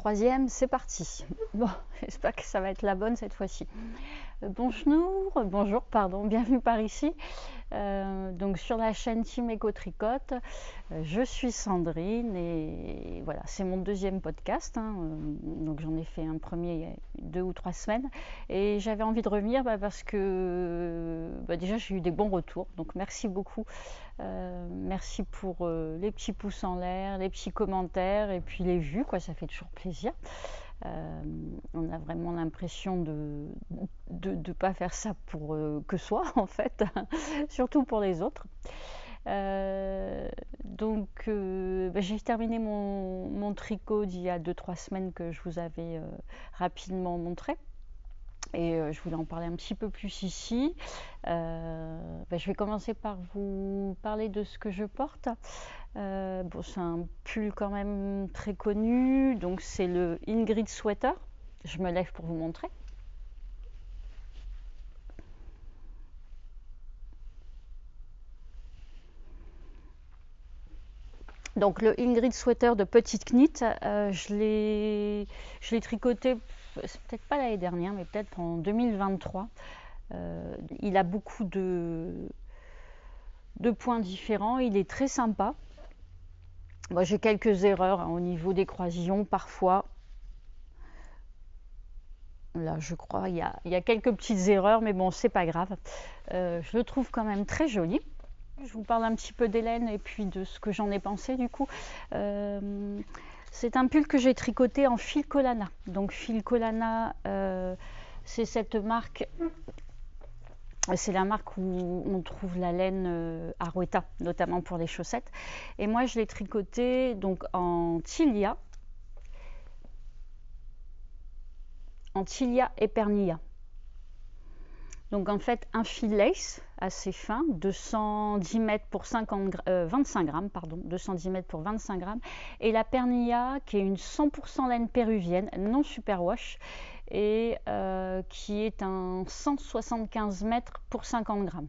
troisième, c'est parti. Bon, j'espère que ça va être la bonne cette fois-ci. Bonjour, pardon, bienvenue par ici. Donc sur la chaîne Team Éco Tricote, je suis Sandrine et voilà, c'est mon deuxième podcast. Donc j'en ai fait un premier il y a 2 ou 3 semaines et j'avais envie de revenir parce que déjà j'ai eu des bons retours. Donc merci beaucoup. Merci pour les petits pouces en l'air, les petits commentaires et puis les vues, quoi, ça fait toujours plaisir. On a vraiment l'impression de pas faire ça pour que soi en fait, surtout pour les autres. J'ai terminé mon tricot d'il y a 2-3 semaines que je vous avais rapidement montré. Et je voulais en parler un petit peu plus ici. Je vais commencer par vous parler de ce que je porte. C'est un pull quand même très connu, donc c'est le Ingrid Sweater. Je me lève pour vous montrer. Donc le Ingrid Sweater de Petite Knit, je l'ai tricoté, c'est peut-être pas l'année dernière, mais peut-être en 2023. Il a beaucoup de points différents, il est très sympa. Moi, j'ai quelques erreurs au niveau des croisillons parfois. Là, je crois, il y a quelques petites erreurs, mais bon, c'est pas grave. Je le trouve quand même très joli. Je vous parle un petit peu d'Hélène et puis de ce que j'en ai pensé du coup. C'est un pull que j'ai tricoté en fil Collana. Donc fil Collana, c'est cette marque. C'est la marque où on trouve la laine Arwetta, notamment pour les chaussettes. Et moi, je l'ai tricoté donc en Tilia et Pernilla. Donc en fait, un fil lace assez fin, 210 mètres pour 25 grammes, pardon, 210 mètres pour 25 grammes. Et la Pernilla, qui est une 100% laine péruvienne, non superwash, et qui est un 175 mètres pour 50 grammes.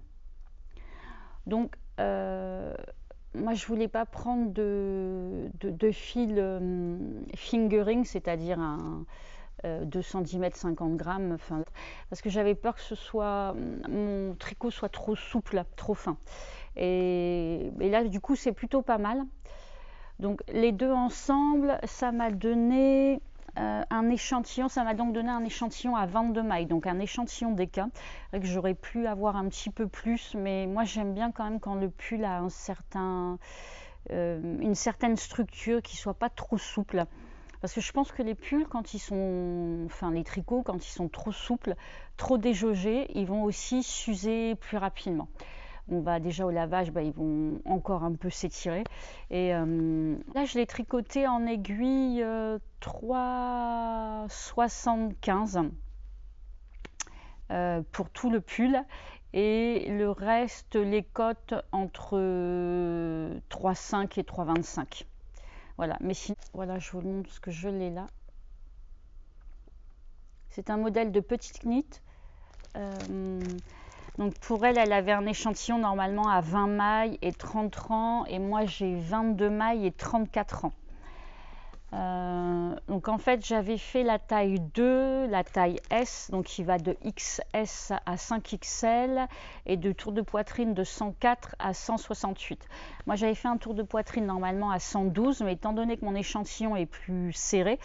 Donc, moi, je voulais pas prendre de fil fingering, c'est-à-dire un 210 mètres 50 grammes, parce que j'avais peur que mon tricot soit trop souple, trop fin. Et là, du coup, c'est plutôt pas mal. Donc, les deux ensemble, ça m'a donné un échantillon. Ça m'a donc donné un échantillon à 22 mailles, donc un échantillon d'éca, que j'aurais pu avoir un petit peu plus, mais moi, j'aime bien quand même quand le pull a une certaine structure, qui soit pas trop souple. Parce que je pense que les pulls, les tricots, quand ils sont trop souples, trop déjaugés, ils vont aussi s'user plus rapidement. On va déjà au lavage, ils vont encore un peu s'étirer. Et là, je l'ai tricoté en aiguille 3,75 pour tout le pull. Et le reste, les cotes entre 3,5 et 3,25. Voilà, mais sinon, voilà, je vous le montre parce que je l'ai là. C'est un modèle de Petite Knit. Donc pour elle, elle avait un échantillon normalement à 20 mailles et 30 rangs. Et moi, j'ai 22 mailles et 34 rangs. Donc en fait, j'avais fait la taille 2, la taille S, donc qui va de XS à 5XL et de tour de poitrine de 104 à 168. Moi, j'avais fait un tour de poitrine normalement à 112, mais étant donné que mon échantillon est plus serré,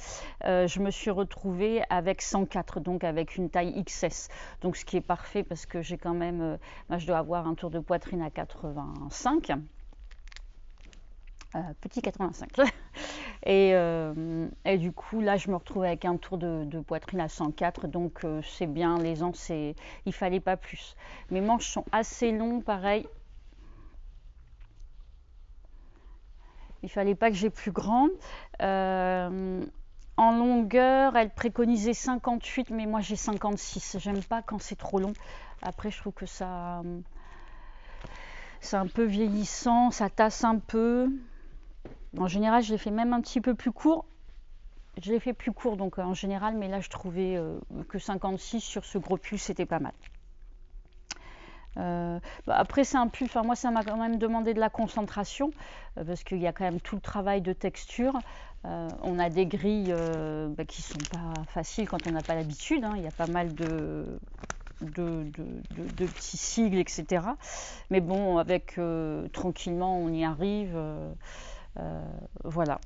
je me suis retrouvée avec 104, donc avec une taille XS. Donc ce qui est parfait parce que j'ai quand même, moi, je dois avoir un tour de poitrine à 85. Petit 85. Et du coup, là, je me retrouve avec un tour de poitrine à 104. Donc, c'est bien. Les ans, il fallait pas plus. Mes manches sont assez longues, pareil. Il fallait pas que j'ai plus grand. En longueur, elle préconisait 58, mais moi, j'ai 56. J'aime pas quand c'est trop long. Après, je trouve que c'est un peu vieillissant. Ça tasse un peu. En général, je l'ai fait même un petit peu plus court. Je l'ai fait plus court, donc en général, mais là, je trouvais que 56 sur ce gros pull, c'était pas mal. Après, c'est un pull, enfin moi ça m'a quand même demandé de la concentration parce qu'il y a quand même tout le travail de texture. On a des grilles qui sont pas faciles quand on n'a pas l'habitude, hein. Il y a pas mal de petits sigles, etc. Mais bon, avec tranquillement, on y arrive. Voilà.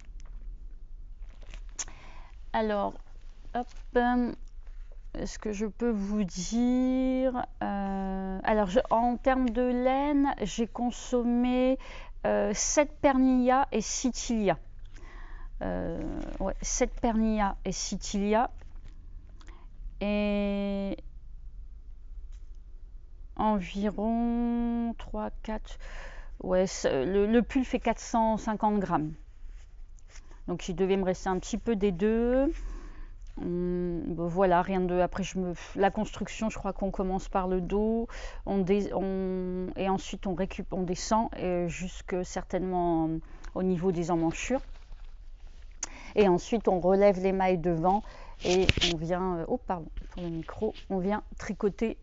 Alors, hop. Ce que je peux vous dire, alors en termes de laine, j'ai consommé 7 Pernilla et 6 Tilia. Ouais, 7 Pernilla et 6 Tilia. Et environ 3, 4. Ouais, le pull fait 450 grammes. Donc il devait me rester un petit peu des deux. Voilà, rien de. Après, la construction, je crois qu'on commence par le dos, et ensuite on descend jusque certainement au niveau des emmanchures. Et ensuite, on relève les mailles devant et on vient. Oh, pardon pour le micro. On vient tricoter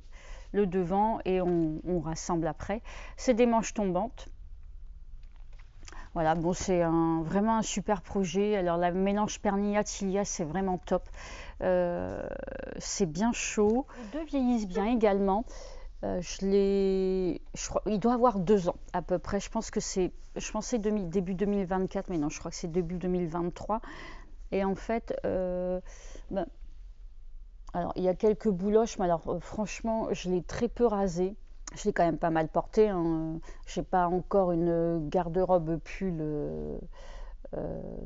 le devant et on rassemble après. C'est des manches tombantes. Voilà, bon, c'est vraiment un super projet. Alors, la mélange Pernilla Tilia, c'est vraiment top. C'est bien chaud. Les deux vieillissent bien également. Je crois, il doit avoir 2 ans à peu près. Je pensais début 2024, mais non, je crois que c'est début 2023. Et en fait, alors il y a quelques bouloches, mais alors franchement, je l'ai très peu rasé. Je l'ai quand même pas mal porté, hein. Je n'ai pas encore une garde-robe pull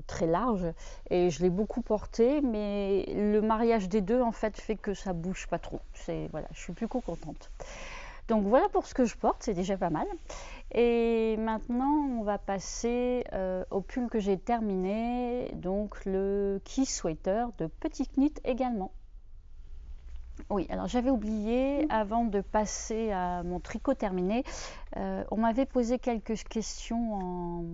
très large et je l'ai beaucoup porté, mais le mariage des deux en fait fait que ça bouge pas trop. Voilà, je suis plutôt contente. Donc voilà pour ce que je porte, c'est déjà pas mal. Et maintenant, on va passer au pull que j'ai terminé, donc le Key Sweater de Petit Knit également. Oui, alors j'avais oublié, avant de passer à mon tricot terminé, on m'avait posé quelques questions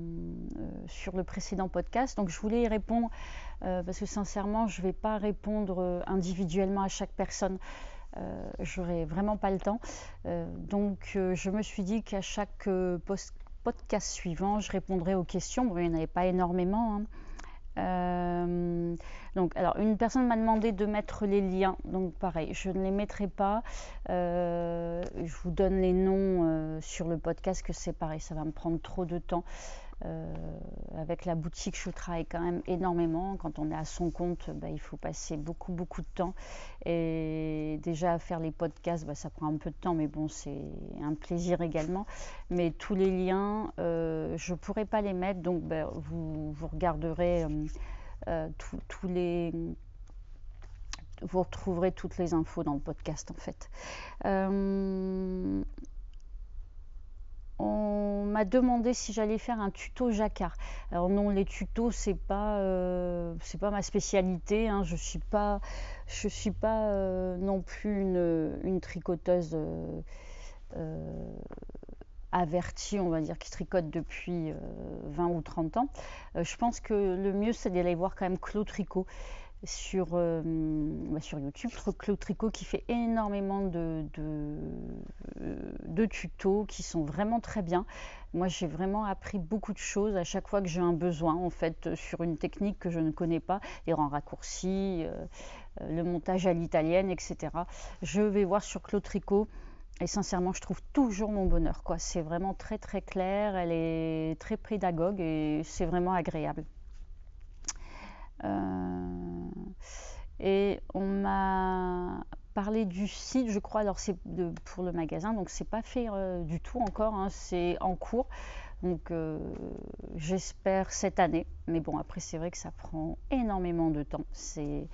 sur le précédent podcast, donc je voulais y répondre parce que sincèrement, je ne vais pas répondre individuellement à chaque personne. J'aurais vraiment pas le temps. Donc je me suis dit qu'à chaque podcast suivant, je répondrai aux questions. Bon, il n'y en avait pas énormément, hein. Donc, alors, une personne m'a demandé de mettre les liens, donc pareil, je ne les mettrai pas. Je vous donne les noms sur le podcast, que c'est pareil, ça va me prendre trop de temps. Avec la boutique, je travaille quand même énormément. Quand on est à son compte, il faut passer beaucoup de temps. Et déjà, faire les podcasts, ça prend un peu de temps, mais bon, c'est un plaisir également. Mais tous les liens, je ne pourrai pas les mettre, donc vous regarderez tous les... Vous retrouverez toutes les infos dans le podcast, en fait. On m'a demandé si j'allais faire un tuto jacquard. Alors non, les tutos, c'est pas ma spécialité, hein. Je suis pas non plus une tricoteuse avertie, on va dire, qui tricote depuis 20 ou 30 ans. Je pense que le mieux, c'est d'aller voir quand même Clo Tricot sur YouTube, Claude Tricot, qui fait énormément de tutos qui sont vraiment très bien. Moi, j'ai vraiment appris beaucoup de choses à chaque fois que j'ai un besoin, en fait, sur une technique que je ne connais pas, les rangs raccourcis, le montage à l'italienne, etc. Je vais voir sur Claude Tricot. Et sincèrement, je trouve toujours mon bonheur, quoi. C'est vraiment très très clair, elle est très pédagogue et c'est vraiment agréable. Et on m'a parlé du site, je crois, alors c'est pour le magasin, donc c'est pas fait du tout encore, hein, c'est en cours, donc j'espère cette année, mais bon, après c'est vrai que ça prend énormément de temps, je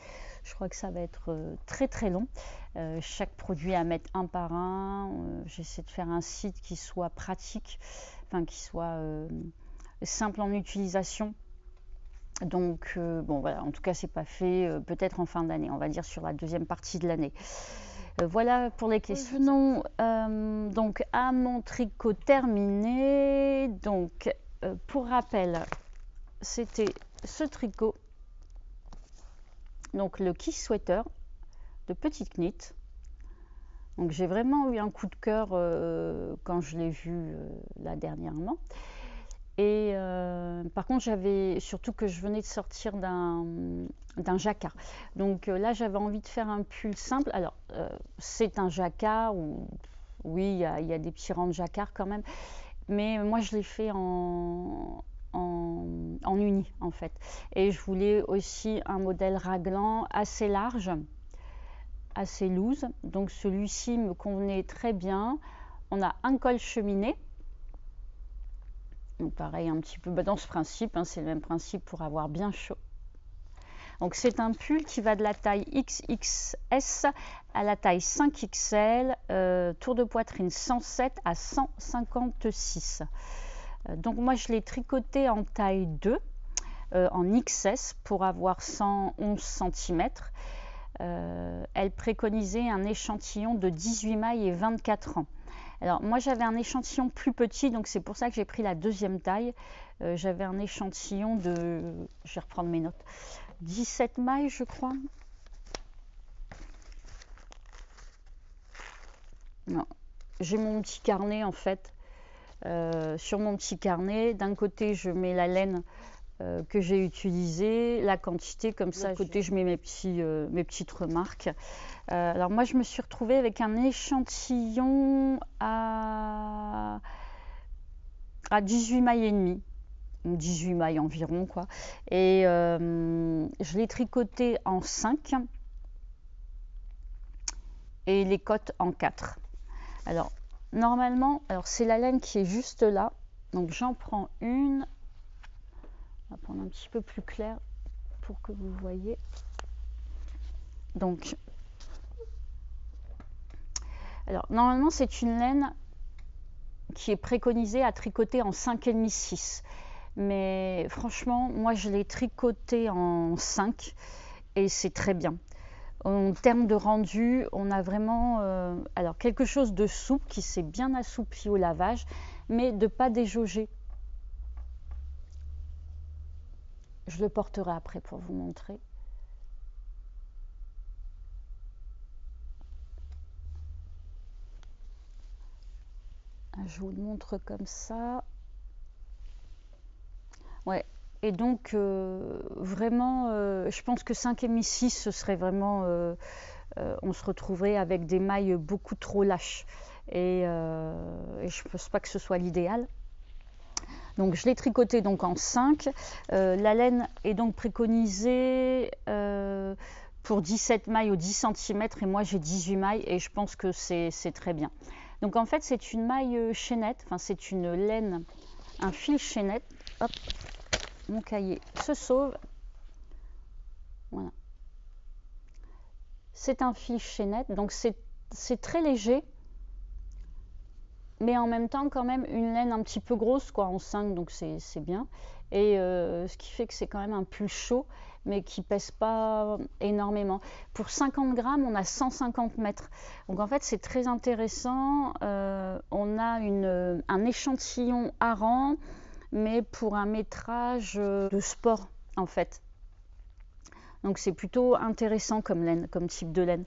crois que ça va être très très long, chaque produit à mettre un par un, j'essaie de faire un site qui soit pratique, enfin qui soit simple en utilisation. Donc bon voilà, en tout cas c'est pas fait, peut-être en fin d'année, on va dire sur la deuxième partie de l'année. Voilà pour les questions. Revenons donc à mon tricot terminé. Donc pour rappel, c'était ce tricot, donc le Key Sweater de Petit Knit. Donc j'ai vraiment eu un coup de cœur quand je l'ai vu là dernièrement. Et par contre, j'avais surtout que je venais de sortir d'un jacquard. Donc là, j'avais envie de faire un pull simple. Alors, c'est un jacquard, ou oui, il y a des petits rangs de jacquard quand même. Mais moi, je l'ai fait en uni, en fait. Et je voulais aussi un modèle raglan assez large, assez loose. Donc celui-ci me convenait très bien. On a un col cheminé. Donc pareil, un petit peu dans ce principe, hein, c'est le même principe pour avoir bien chaud. Donc c'est un pull qui va de la taille XXS à la taille 5XL, tour de poitrine 107 à 156. Donc moi je l'ai tricoté en taille 2, en XS pour avoir 111 cm. Elle préconisait un échantillon de 18 mailles et 24 ans. Alors moi j'avais un échantillon plus petit, donc c'est pour ça que j'ai pris la deuxième taille. J'avais un échantillon de, je vais reprendre mes notes, 17 mailles je crois. Non, j'ai mon petit carnet en fait. Sur mon petit carnet, d'un côté je mets la laine que j'ai utilisée, la quantité, comme ça, à côté je mets mes petites remarques. Alors moi je me suis retrouvée avec un échantillon à 18 mailles et demie, 18 mailles environ quoi, et je l'ai tricoté en 5 et les côtes en 4. Alors normalement, alors c'est la laine qui est juste là, donc j'en prends une. On va prendre un petit peu plus clair pour que vous voyez. Donc, alors normalement c'est une laine qui est préconisée à tricoter en 5,5-6. Mais franchement, moi je l'ai tricoté en 5 et c'est très bien. En termes de rendu, on a vraiment alors quelque chose de souple qui s'est bien assoupli au lavage, mais de pas déjauger. Je le porterai après pour vous montrer. Je vous le montre comme ça. Ouais. Et donc vraiment, je pense que 5,5-6, ce serait vraiment, on se retrouverait avec des mailles beaucoup trop lâches. Et je ne pense pas que ce soit l'idéal. Donc je l'ai tricoté donc en 5. La laine est donc préconisée pour 17 mailles au 10 cm et moi j'ai 18 mailles et je pense que c'est très bien. Donc en fait c'est une maille chaînette, enfin c'est une laine, un fil chaînette. Hop, mon cahier se sauve. Voilà. C'est un fil chaînette, donc c'est très léger. Mais en même temps quand même une laine un petit peu grosse quoi, en 5, donc c'est bien. Et ce qui fait que c'est quand même un pull chaud, mais qui pèse pas énormément. Pour 50 grammes, on a 150 mètres. Donc en fait, c'est très intéressant. On a un échantillon Aran, mais pour un métrage de sport en fait. Donc c'est plutôt intéressant comme laine, comme type de laine.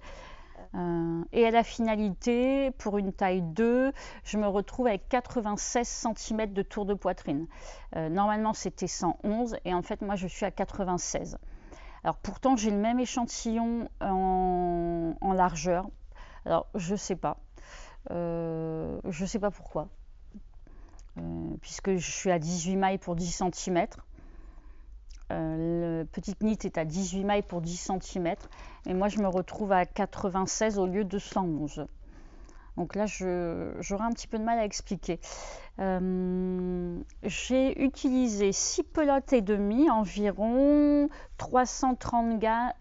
Et à la finalité, pour une taille 2, je me retrouve avec 96 cm de tour de poitrine. Normalement, c'était 111 et en fait, moi, je suis à 96. Alors pourtant, j'ai le même échantillon en largeur. Alors, je sais pas. Je sais pas pourquoi. Puisque je suis à 18 mailles pour 10 cm. Le petite knit est à 18 mailles pour 10 cm et moi je me retrouve à 96 au lieu de 111. Donc là j'aurai un petit peu de mal à expliquer. J'ai utilisé 6 pelotes et demi, environ 330 grammes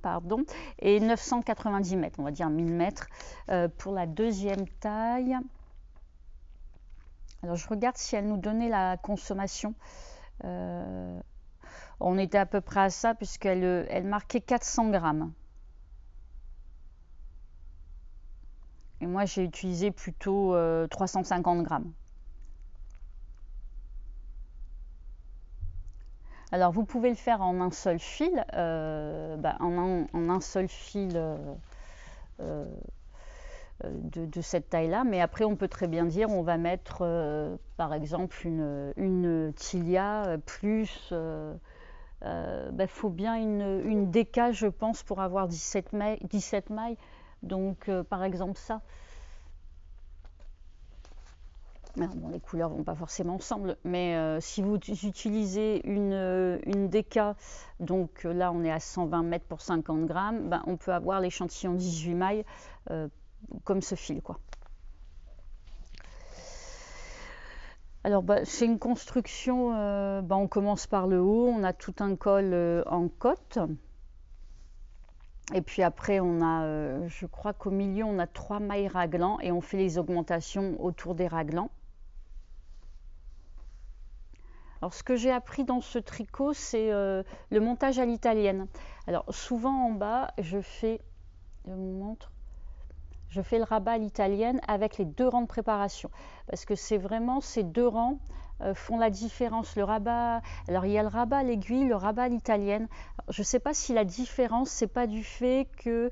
pardon, et 990 mètres, on va dire 1000 mètres pour la deuxième taille. Alors je regarde si elle nous donnait la consommation. On était à peu près à ça puisqu'elle marquait 400 grammes. Et moi j'ai utilisé plutôt 350 grammes. Alors vous pouvez le faire en un seul fil, en un seul fil de cette taille-là. Mais après, on peut très bien dire, on va mettre par exemple une tilia plus... faut bien une DK, je pense, pour avoir 17 mailles. Donc, par exemple, ça. Alors, bon, les couleurs vont pas forcément ensemble, mais si vous utilisez une DK, donc là on est à 120 mètres pour 50 grammes, ben, on peut avoir l'échantillon 18 mailles comme ce fil, quoi. Alors, c'est une construction, on commence par le haut, on a tout un col en côte. Et puis après, on a, je crois qu'au milieu, on a 3 mailles raglans et on fait les augmentations autour des raglans. Alors, ce que j'ai appris dans ce tricot, c'est le montage à l'italienne. Alors, souvent en bas, je fais le rabat à l'italienne avec les 2 rangs de préparation. Parce que c'est vraiment ces 2 rangs font la différence. Le rabat, alors il y a le rabat à l'aiguille, le rabat à l'italienne. Je ne sais pas si la différence, c'est pas du fait que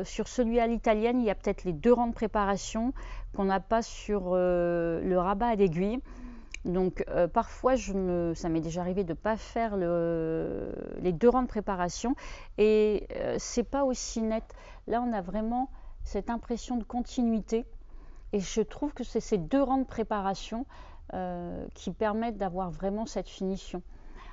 sur celui à l'italienne, il y a peut-être les 2 rangs de préparation qu'on n'a pas sur le rabat à l'aiguille. Donc parfois, ça m'est déjà arrivé de ne pas faire les 2 rangs de préparation et c'est pas aussi net. Là, on a vraiment cette impression de continuité et je trouve que c'est ces 2 rangs de préparation qui permettent d'avoir vraiment cette finition.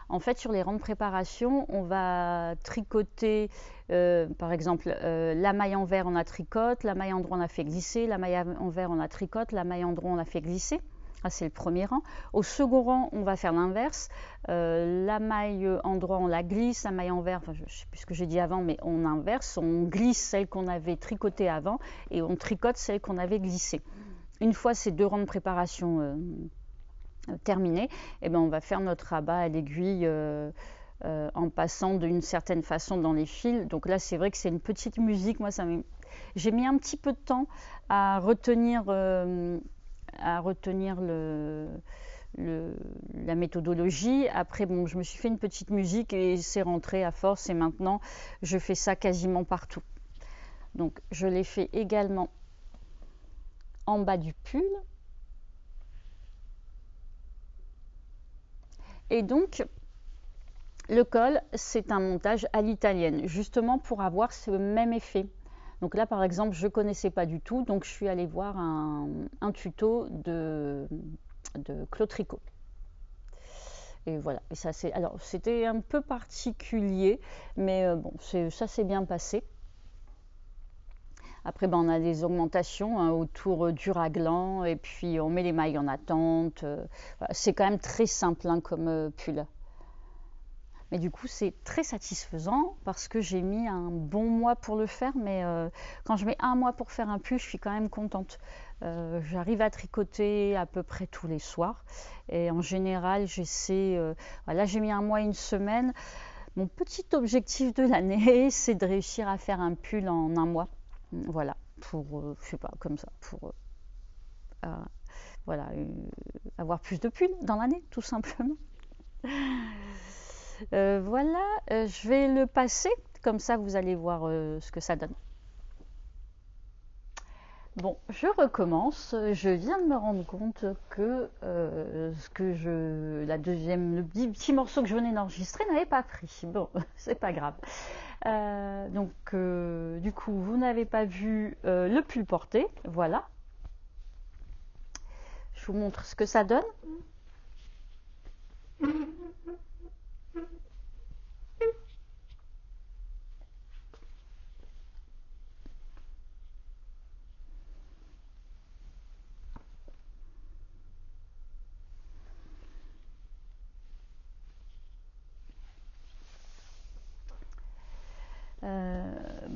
En fait, sur les rangs de préparation, on va tricoter, par exemple, la maille envers, on la tricote, la maille endroit, on la fait glisser, la maille envers, on la tricote, la maille endroit, on la fait glisser. Ah, c'est le premier rang. Au second rang, on va faire l'inverse. La maille endroit, on la glisse. La maille envers, je ne sais plus ce que j'ai dit avant, mais on inverse. On glisse celle qu'on avait tricotée avant et on tricote celle qu'on avait glissée. Une fois ces 2 rangs de préparation terminés, on va faire notre rabat à l'aiguille en passant d'une certaine façon dans les fils. Donc là, c'est vrai que c'est une petite musique. Moi, j'ai mis un petit peu de temps à retenir la méthodologie. Après, je me suis fait une petite musique et c'est rentré à force et maintenant je fais ça quasiment partout. Donc je l'ai fait également en bas du pull. Et donc le col, c'est un montage à l'italienne, justement pour avoir ce même effet. Donc là, par exemple, je ne connaissais pas du tout, donc je suis allée voir un tuto de Claude Tricot. Et voilà, et ça alors c'était un peu particulier, mais ça s'est bien passé. Après, on a des augmentations autour du raglan, et puis on met les mailles en attente. Voilà, c'est quand même très simple comme pull. Mais du coup, c'est très satisfaisant parce que j'ai mis un bon mois pour le faire. Mais quand je mets 1 mois pour faire un pull, je suis quand même contente. J'arrive à tricoter à peu près tous les soirs. Et en général, j'essaie... Là, j'ai mis 1 mois et 1 semaine. Mon petit objectif de l'année, c'est de réussir à faire un pull en 1 mois. Voilà, pour, je sais pas, comme ça, pour... avoir plus de pulls dans l'année, tout simplement. Voilà, je vais le passer, comme ça vous allez voir ce que ça donne. Bon, je recommence. Je viens de me rendre compte que le petit morceau que je venais d'enregistrer n'avait pas pris. Bon, c'est pas grave. Du coup, vous n'avez pas vu le pull porté. Voilà. Je vous montre ce que ça donne.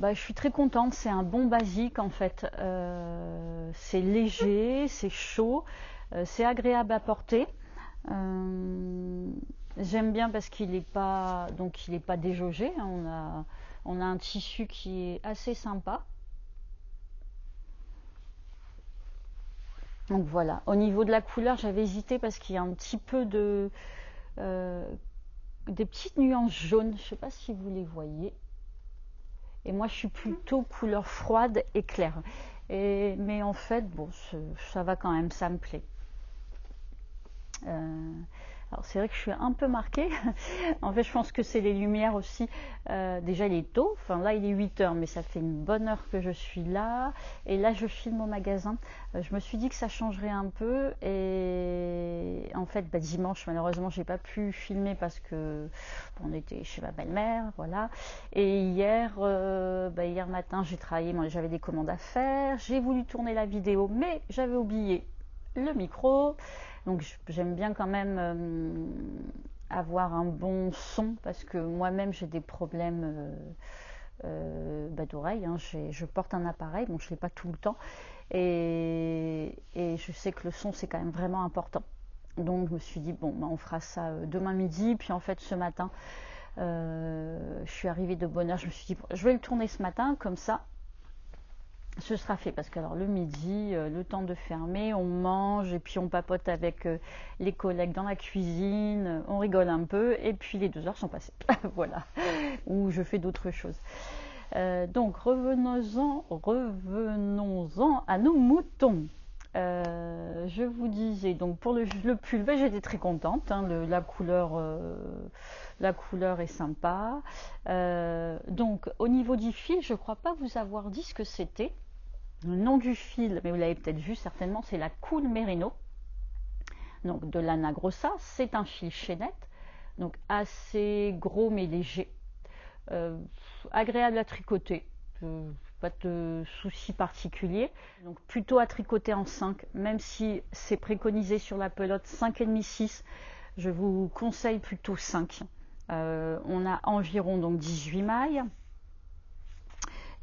Je suis très contente, c'est un bon basique en fait. C'est léger, c'est chaud, c'est agréable à porter. J'aime bien parce qu'il n'est pas déjaugé. On a un tissu qui est assez sympa. Donc voilà. Au niveau de la couleur, j'avais hésité parce qu'il y a un petit peu des petites nuances jaunes. Je ne sais pas si vous les voyez. Et moi, je suis plutôt couleur froide et claire. Mais en fait, bon, ça va quand même, ça me plaît. Alors c'est vrai que je suis un peu marquée. En fait, je pense que c'est les lumières aussi. Déjà, il est tôt. Enfin, là, il est 8 heures, mais ça fait une bonne heure que je suis là. Et là, je filme au magasin. Je me suis dit que ça changerait un peu. Et en fait, dimanche, malheureusement, j'ai pas pu filmer parce que on était chez ma belle-mère, voilà. Et hier, hier matin, j'ai travaillé. Moi, j'avais des commandes à faire. J'ai voulu tourner la vidéo, mais j'avais oublié le micro. Donc j'aime bien quand même avoir un bon son parce que moi-même j'ai des problèmes d'oreille. Hein. Je porte un appareil, bon je ne l'ai pas tout le temps. Et je sais que le son c'est quand même vraiment important. Donc je me suis dit, bon, on fera ça demain midi. Puis en fait ce matin, je suis arrivée de bonne heure. Je me suis dit, bon, je vais le tourner ce matin comme ça. Ce sera fait parce que alors le midi, le temps de fermer, on mange et puis on papote avec les collègues dans la cuisine, on rigole un peu et puis les 2 heures sont passées. Voilà, ou je fais d'autres choses. Donc revenons-en à nos moutons. Je vous disais donc pour le pull, j'étais très contente. Hein, la couleur est sympa. Donc au niveau du fil, je ne crois pas vous avoir dit ce que c'était. Le nom du fil, mais vous l'avez peut-être vu certainement, c'est la Cool Merino. Donc de l'Anna Grossa, c'est un fil chaînette, donc assez gros mais léger, agréable à tricoter, pas de soucis particuliers. Donc plutôt à tricoter en 5, même si c'est préconisé sur la pelote 5,5-6, je vous conseille plutôt 5. On a environ donc 18 mailles.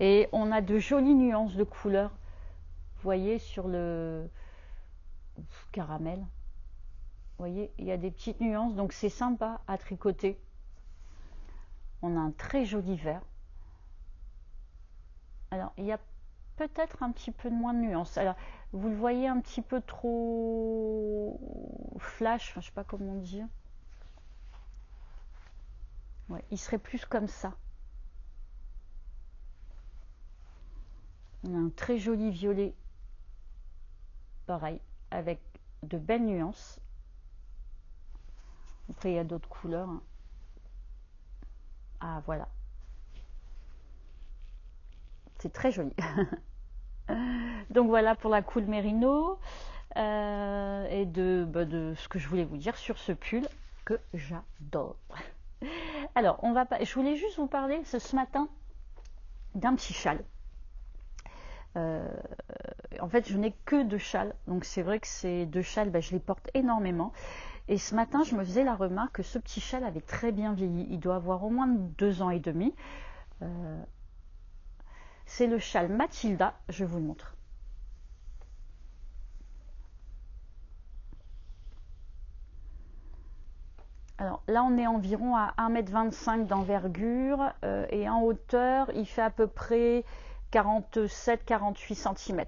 Et on a de jolies nuances de couleurs. Vous voyez sur le caramel. Vous voyez, il y a des petites nuances. Donc c'est sympa à tricoter. On a un très joli vert. Alors il y a peut-être un petit peu de moins de nuances. Alors vous le voyez un petit peu trop flash. Enfin, je sais pas comment dire. Ouais, il serait plus comme ça. On a un très joli violet, pareil, avec de belles nuances. Après, il y a d'autres couleurs. Ah, voilà. C'est très joli. Donc voilà pour la Cool Merino. Et de ce que je voulais vous dire sur ce pull que j'adore. Alors, je voulais juste vous parler ce matin d'un petit châle. En fait, je n'ai que 2 châles, donc c'est vrai que ces 2 châles, je les porte énormément. Et ce matin, je me faisais la remarque que ce petit châle avait très bien vieilli. Il doit avoir au moins 2 ans et demi. C'est le châle Mathilda, je vous le montre. Alors là, on est environ à 1,25 m d'envergure et en hauteur, il fait à peu près 47-48 cm.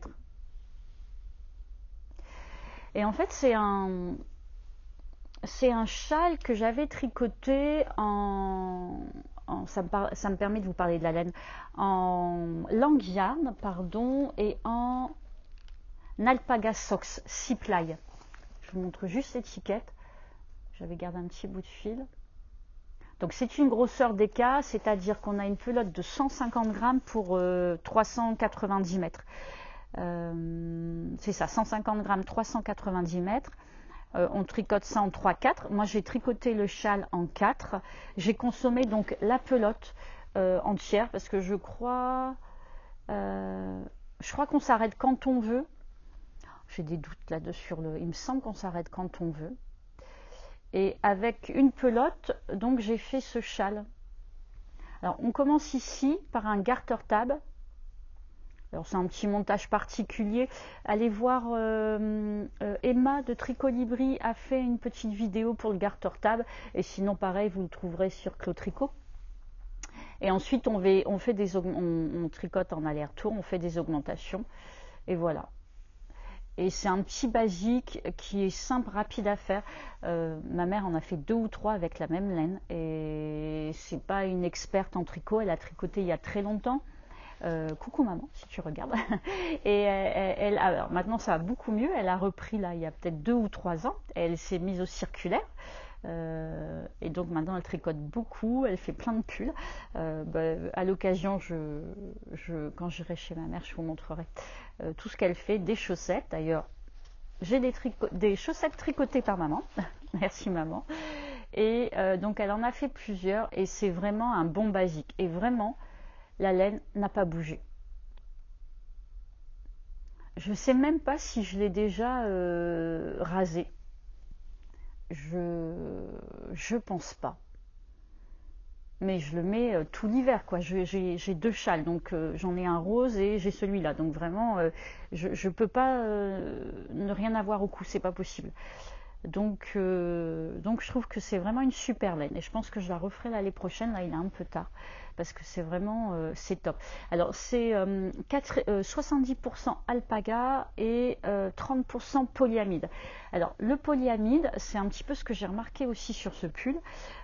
Et en fait, c'est un châle que j'avais tricoté ça me permet de vous parler de la laine, en languillard, pardon, et en alpaga socks 6 ply. Je vous montre juste l'étiquette. J'avais gardé un petit bout de fil. Donc c'est une grosseur d'écart, c'est-à-dire qu'on a une pelote de 150 grammes pour 390 mètres. C'est ça, 150 grammes, 390 mètres. On tricote ça en 3-4. Moi j'ai tricoté le châle en 4. J'ai consommé donc la pelote entière parce que je crois qu'on s'arrête quand on veut. J'ai des doutes là-dessus il me semble qu'on s'arrête quand on veut. Et avec une pelote, donc j'ai fait ce châle. Alors on commence ici par un garter tab. Alors c'est un petit montage particulier. Allez voir, Emma de Tricolibri a fait une petite vidéo pour le garter tab. Et sinon pareil, vous le trouverez sur Clos Tricot. Et ensuite on tricote en aller-retour, on fait des augmentations. Et voilà. Et c'est un petit basique qui est simple, rapide à faire. Ma mère en a fait 2 ou 3 avec la même laine. Et c'est pas une experte en tricot, elle a tricoté il y a très longtemps. Coucou maman, si tu regardes. Et alors maintenant ça va beaucoup mieux. Elle a repris là il y a peut-être 2 ou 3 ans. Elle s'est mise au circulaire. Et donc maintenant elle tricote beaucoup, elle fait plein de pulls. À l'occasion, quand j'irai chez ma mère, je vous montrerai tout ce qu'elle fait, des chaussettes. D'ailleurs, j'ai des chaussettes tricotées par maman. Merci maman. Et donc elle en a fait plusieurs et c'est vraiment un bon basique. Et vraiment, la laine n'a pas bougé. Je ne sais même pas si je l'ai déjà rasée. Je pense pas. Mais je le mets tout l'hiver, quoi. J'ai 2 châles, donc j'en ai un rose et j'ai celui-là. Donc vraiment, je peux pas ne rien avoir au cou, c'est pas possible. Donc je trouve que c'est vraiment une super laine et je pense que je la referai l'année prochaine. Là, il est un peu tard parce que c'est vraiment c'est top. Alors c'est 70% alpaga et 30% polyamide. Alors le polyamide, c'est un petit peu ce que j'ai remarqué aussi sur ce pull.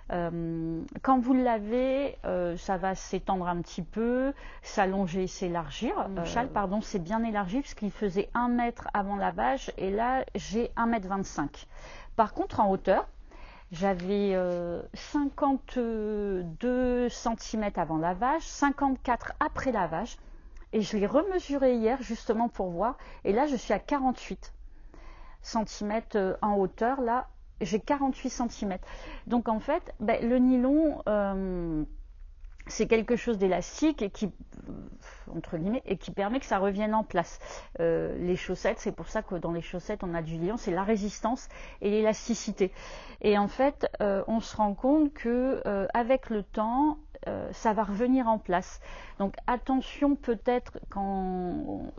Quand vous le lavez, ça va s'étendre un petit peu, s'allonger, s'élargir. Le châle, pardon, c'est bien élargi puisqu'il faisait 1 mètre avant lavage et là j'ai 1,25 m. Par contre, en hauteur, j'avais 52 cm avant lavage, 54 après lavage. Et je l'ai remesuré hier justement pour voir. Et là, je suis à 48 cm en hauteur. Là, j'ai 48 cm. Donc en fait, le nylon, c'est quelque chose d'élastique et qui, entre guillemets, et qui permet que ça revienne en place. Les chaussettes, c'est pour ça que dans les chaussettes, on a du liant, c'est la résistance et l'élasticité. Et en fait, on se rend compte que avec le temps, ça va revenir en place. Donc attention peut-être quand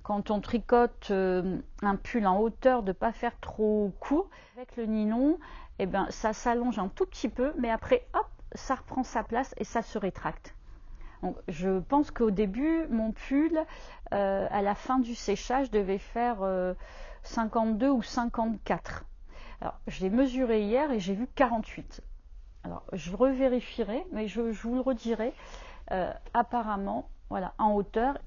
on tricote un pull en hauteur de ne pas faire trop court. Avec le nylon, eh ben, ça s'allonge un tout petit peu, mais après, hop, ça reprend sa place et ça se rétracte. Donc, je pense qu'au début, mon pull, à la fin du séchage, devait faire 52 ou 54. Alors, je l'ai mesuré hier et j'ai vu 48. Alors, je revérifierai, mais je vous le redirai. Apparemment, voilà, en hauteur,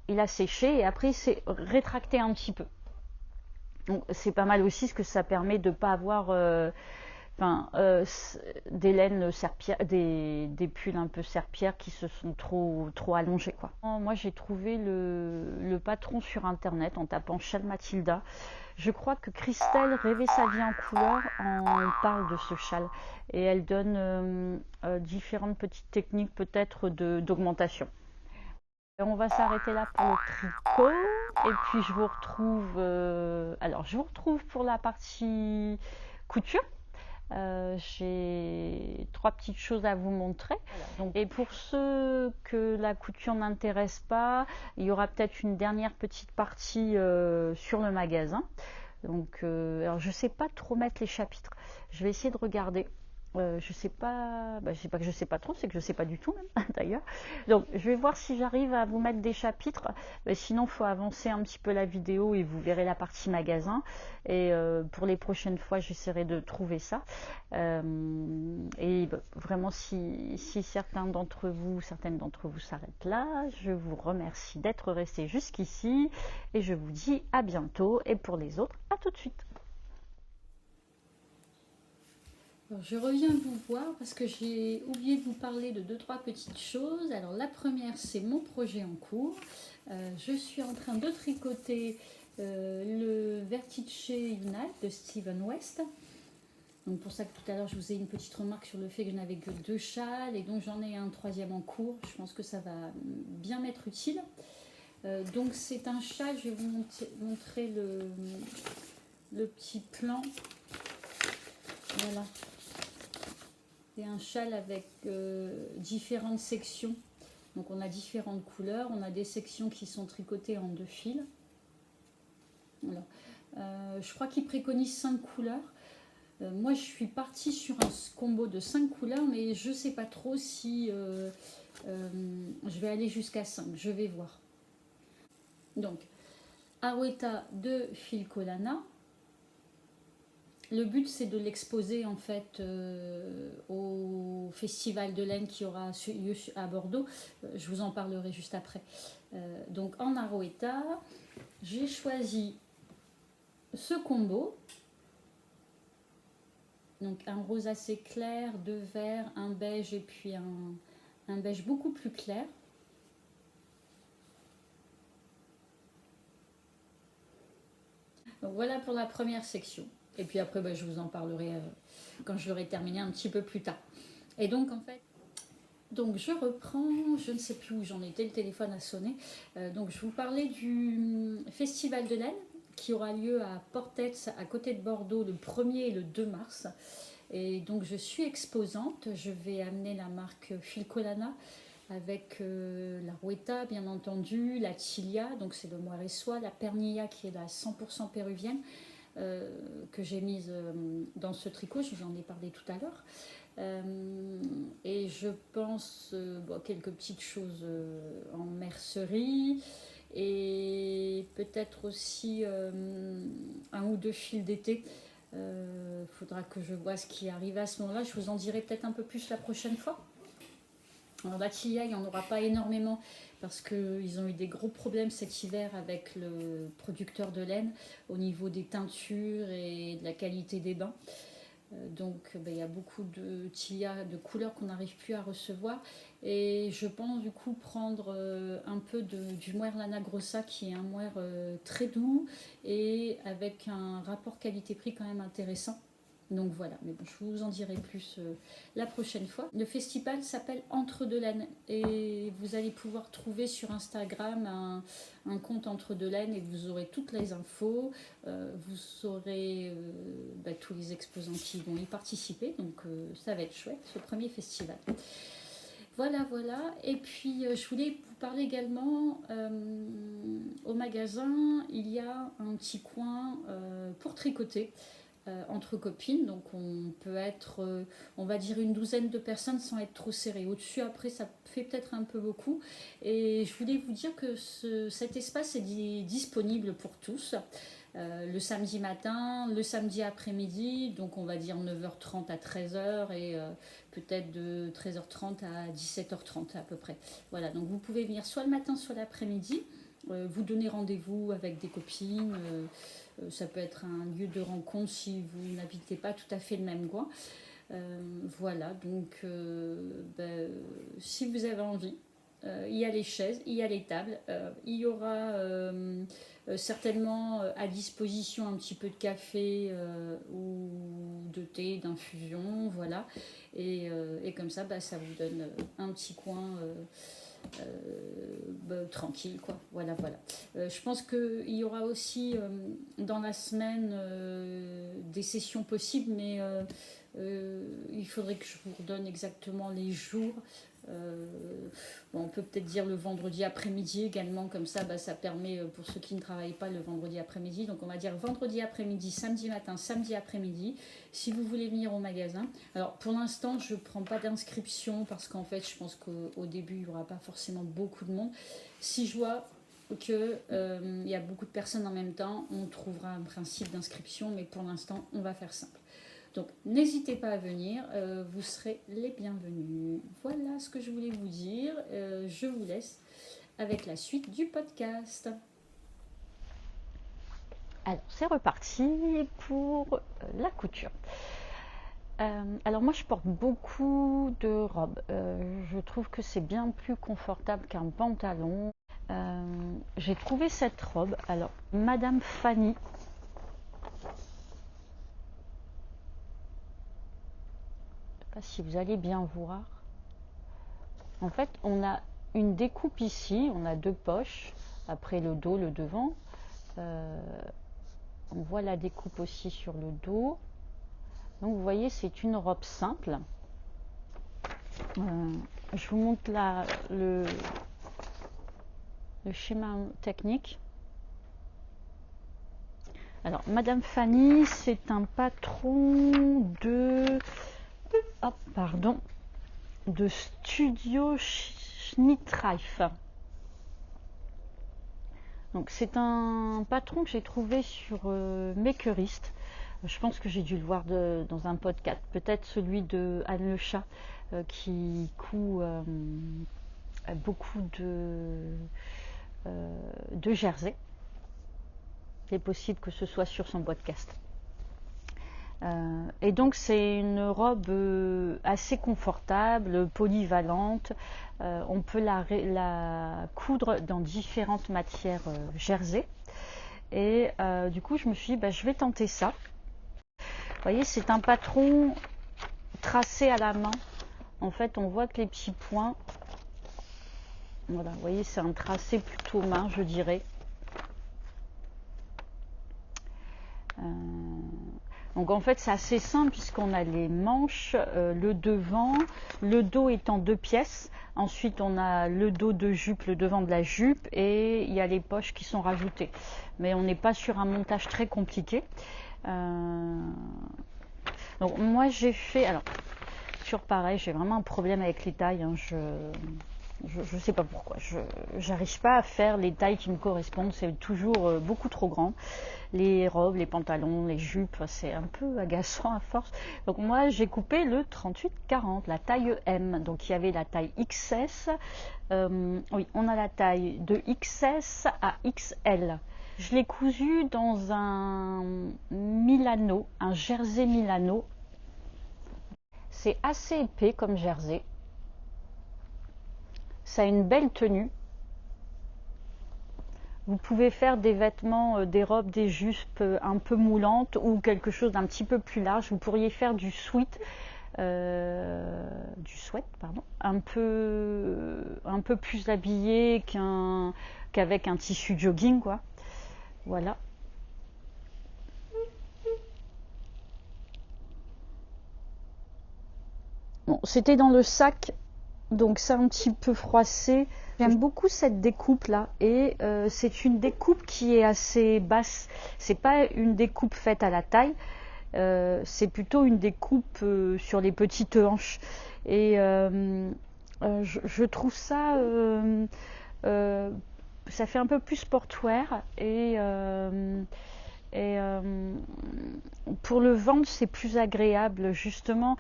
il a séché et après, il s'est rétracté un petit peu. Donc, c'est pas mal aussi, ce que ça permet de ne pas avoir... des laines serpillères, des pulls un peu serpillères qui se sont trop allongés, quoi. Moi j'ai trouvé le patron sur internet en tapant châle Mathilda. Je crois que Christelle Rêver sa vie en couleur en parle de ce châle et elle donne différentes petites techniques peut-être d'augmentation. On va s'arrêter là pour le tricot et puis je vous retrouve je vous retrouve pour la partie couture. J'ai 3 petites choses à vous montrer. Et pour ceux que la couture n'intéresse pas, il y aura peut-être une dernière petite partie sur le magasin. Donc, alors je sais pas trop mettre les chapitres. Je vais essayer de regarder. Je sais pas, c'est pas que je sais pas trop, c'est que je sais pas du tout même d'ailleurs. Donc je vais voir si j'arrive à vous mettre des chapitres. Sinon, il faut avancer un petit peu la vidéo et vous verrez la partie magasin. Et pour les prochaines fois, j'essaierai de trouver ça. Vraiment, si certaines d'entre vous s'arrêtent là, je vous remercie d'être restés jusqu'ici et je vous dis à bientôt. Et pour les autres, à tout de suite. Alors, je reviens vous voir parce que j'ai oublié de vous parler de 2-3 petites choses. Alors la première, c'est mon projet en cours. Je suis en train de tricoter le Vertice Unite de Steven West. Donc pour ça que tout à l'heure je vous ai une petite remarque sur le fait que je n'avais que 2 châles et donc j'en ai un 3e en cours. Je pense que ça va bien m'être utile. Donc c'est un châle, je vais vous montrer le petit plan. Voilà. C'est un châle avec différentes sections. Donc on a différentes couleurs. On a des sections qui sont tricotées en 2 fils. Voilà. Je crois qu'il préconise 5 couleurs. Moi je suis partie sur un combo de 5 couleurs, mais je ne sais pas trop si je vais aller jusqu'à 5. Je vais voir. Donc Arouetta de Filcolana. Le but, c'est de l'exposer en fait au festival de laine qui aura lieu à Bordeaux. Je vous en parlerai juste après. Donc en Arouetta, j'ai choisi ce combo. Donc un rose assez clair, deux verts, un beige et puis un beige beaucoup plus clair. Donc voilà pour la première section. Et puis après, je vous en parlerai quand je l'aurai terminé un petit peu plus tard. Et donc en fait, donc je reprends, je ne sais plus où j'en étais, le téléphone a sonné. Donc je vous parlais du festival de laine qui aura lieu à Portets, à côté de Bordeaux, le 1er et le 2 mars. Et donc je suis exposante, je vais amener la marque Filcolana avec la Rouetta bien entendu, la Tilia, donc c'est le moire et soie, la Pernilla qui est la 100% péruvienne que j'ai mise dans ce tricot, je vous en ai parlé tout à l'heure. Et je pense quelques petites choses en mercerie et peut-être aussi un ou deux fils d'été. Faudra que je vois ce qui arrive à ce moment-là. Je vous en dirai peut-être un peu plus la prochaine fois. Alors la Tilia, il n'y en aura pas énormément parce qu'ils ont eu des gros problèmes cet hiver avec le producteur de laine au niveau des teintures et de la qualité des bains. Donc il y a beaucoup de Tilia de couleurs qu'on n'arrive plus à recevoir. Et je pense du coup prendre un peu du mohair Lana Grossa qui est un mohair très doux et avec un rapport qualité-prix quand même intéressant. Donc voilà, mais bon, je vous en dirai plus la prochaine fois. Le festival s'appelle Entre deux laines et vous allez pouvoir trouver sur Instagram un compte Entre deux laines et vous aurez toutes les infos. Vous saurez tous les exposants qui vont y participer, donc ça va être chouette ce premier festival. Voilà. Et puis, je voulais vous parler également, au magasin, il y a un petit coin pour tricoter. Entre copines, donc on peut être on va dire une douzaine de personnes sans être trop serré. Au-dessus après ça fait peut-être un peu beaucoup et je voulais vous dire que cet espace est disponible pour tous le samedi matin, le samedi après-midi, donc on va dire 9h30 à 13h et peut-être de 13h30 à 17h30 à peu près. Voilà, donc vous pouvez venir soit le matin soit l'après-midi, vous donner rendez-vous avec des copines, ça peut être un lieu de rencontre si vous n'habitez pas tout à fait le même coin. Voilà, donc si vous avez envie, il y a les chaises, il y a les tables, il y aura certainement à disposition un petit peu de café ou de thé, d'infusion, voilà. Et comme ça, ça vous donne un petit coin tranquille, quoi. Voilà. Je pense qu'il y aura aussi dans la semaine des sessions possibles, mais il faudrait que je vous redonne exactement les jours. On peut peut-être dire le vendredi après-midi également, comme ça ça permet pour ceux qui ne travaillent pas le vendredi après-midi, donc on va dire vendredi après-midi, samedi matin, samedi après-midi si vous voulez venir au magasin. Alors pour l'instant je ne prends pas d'inscription parce qu'en fait je pense qu'au début il n'y aura pas forcément beaucoup de monde. Si je vois qu'il y a beaucoup de personnes en même temps, on trouvera un principe d'inscription, mais pour l'instant on va faire simple. Donc n'hésitez pas à venir, vous serez les bienvenus. Voilà ce que je voulais vous dire. Je vous laisse avec la suite du podcast. Alors c'est reparti pour la couture. Alors moi je porte beaucoup de robes. Je trouve que c'est bien plus confortable qu'un pantalon. J'ai trouvé cette robe. Alors Madame Fanny. Si vous allez bien voir, en fait on a une découpe ici, on a deux poches, après le dos, le devant, on voit la découpe aussi sur le dos. Donc vous voyez c'est une robe simple. Je vous montre le schéma technique. Alors Madame Fanny, c'est un patron de Studio Schnittreif. Donc c'est un patron que j'ai trouvé sur Makerist. Je pense que j'ai dû le voir dans un podcast, peut-être celui de Anne Le Chat, qui coud beaucoup de jersey. C'est possible que ce soit sur son podcast. Et donc c'est une robe assez confortable, polyvalente. On peut la coudre dans différentes matières jersey. Et du coup je me suis dit, je vais tenter ça. Vous voyez, c'est un patron tracé à la main. En fait, on voit que les petits points, voilà, vous voyez, c'est un tracé plutôt main, je dirais. Donc en fait, c'est assez simple puisqu'on a les manches, le devant, le dos est en 2 pièces. Ensuite, on a le dos de jupe, le devant de la jupe, et il y a les poches qui sont rajoutées. Mais on n'est pas sur un montage très compliqué. Donc moi j'ai fait, alors toujours pareil, j'ai vraiment un problème avec les tailles, hein. Je sais pas pourquoi, j'arrive pas à faire les tailles qui me correspondent, c'est toujours beaucoup trop grand. Les robes, les pantalons, les jupes, c'est un peu agaçant à force. Donc moi j'ai coupé le 38-40, la taille M. Donc il y avait la taille XS, oui, on a la taille de XS à XL. Je l'ai cousu dans un Milano, un jersey Milano. C'est assez épais comme jersey. Ça a une belle tenue. Vous pouvez faire des vêtements, des robes, des jupes un peu moulantes ou quelque chose d'un petit peu plus large. Vous pourriez faire du sweat, pardon, un peu plus habillé qu'avec un tissu jogging, quoi. Voilà. Bon, c'était dans le sac, donc c'est un petit peu froissé. J'aime beaucoup cette découpe là, et c'est une découpe qui est assez basse. C'est pas une découpe faite à la taille, c'est plutôt une découpe sur les petites hanches. Et je trouve ça, ça fait un peu plus sportwear, et pour le ventre c'est plus agréable justement.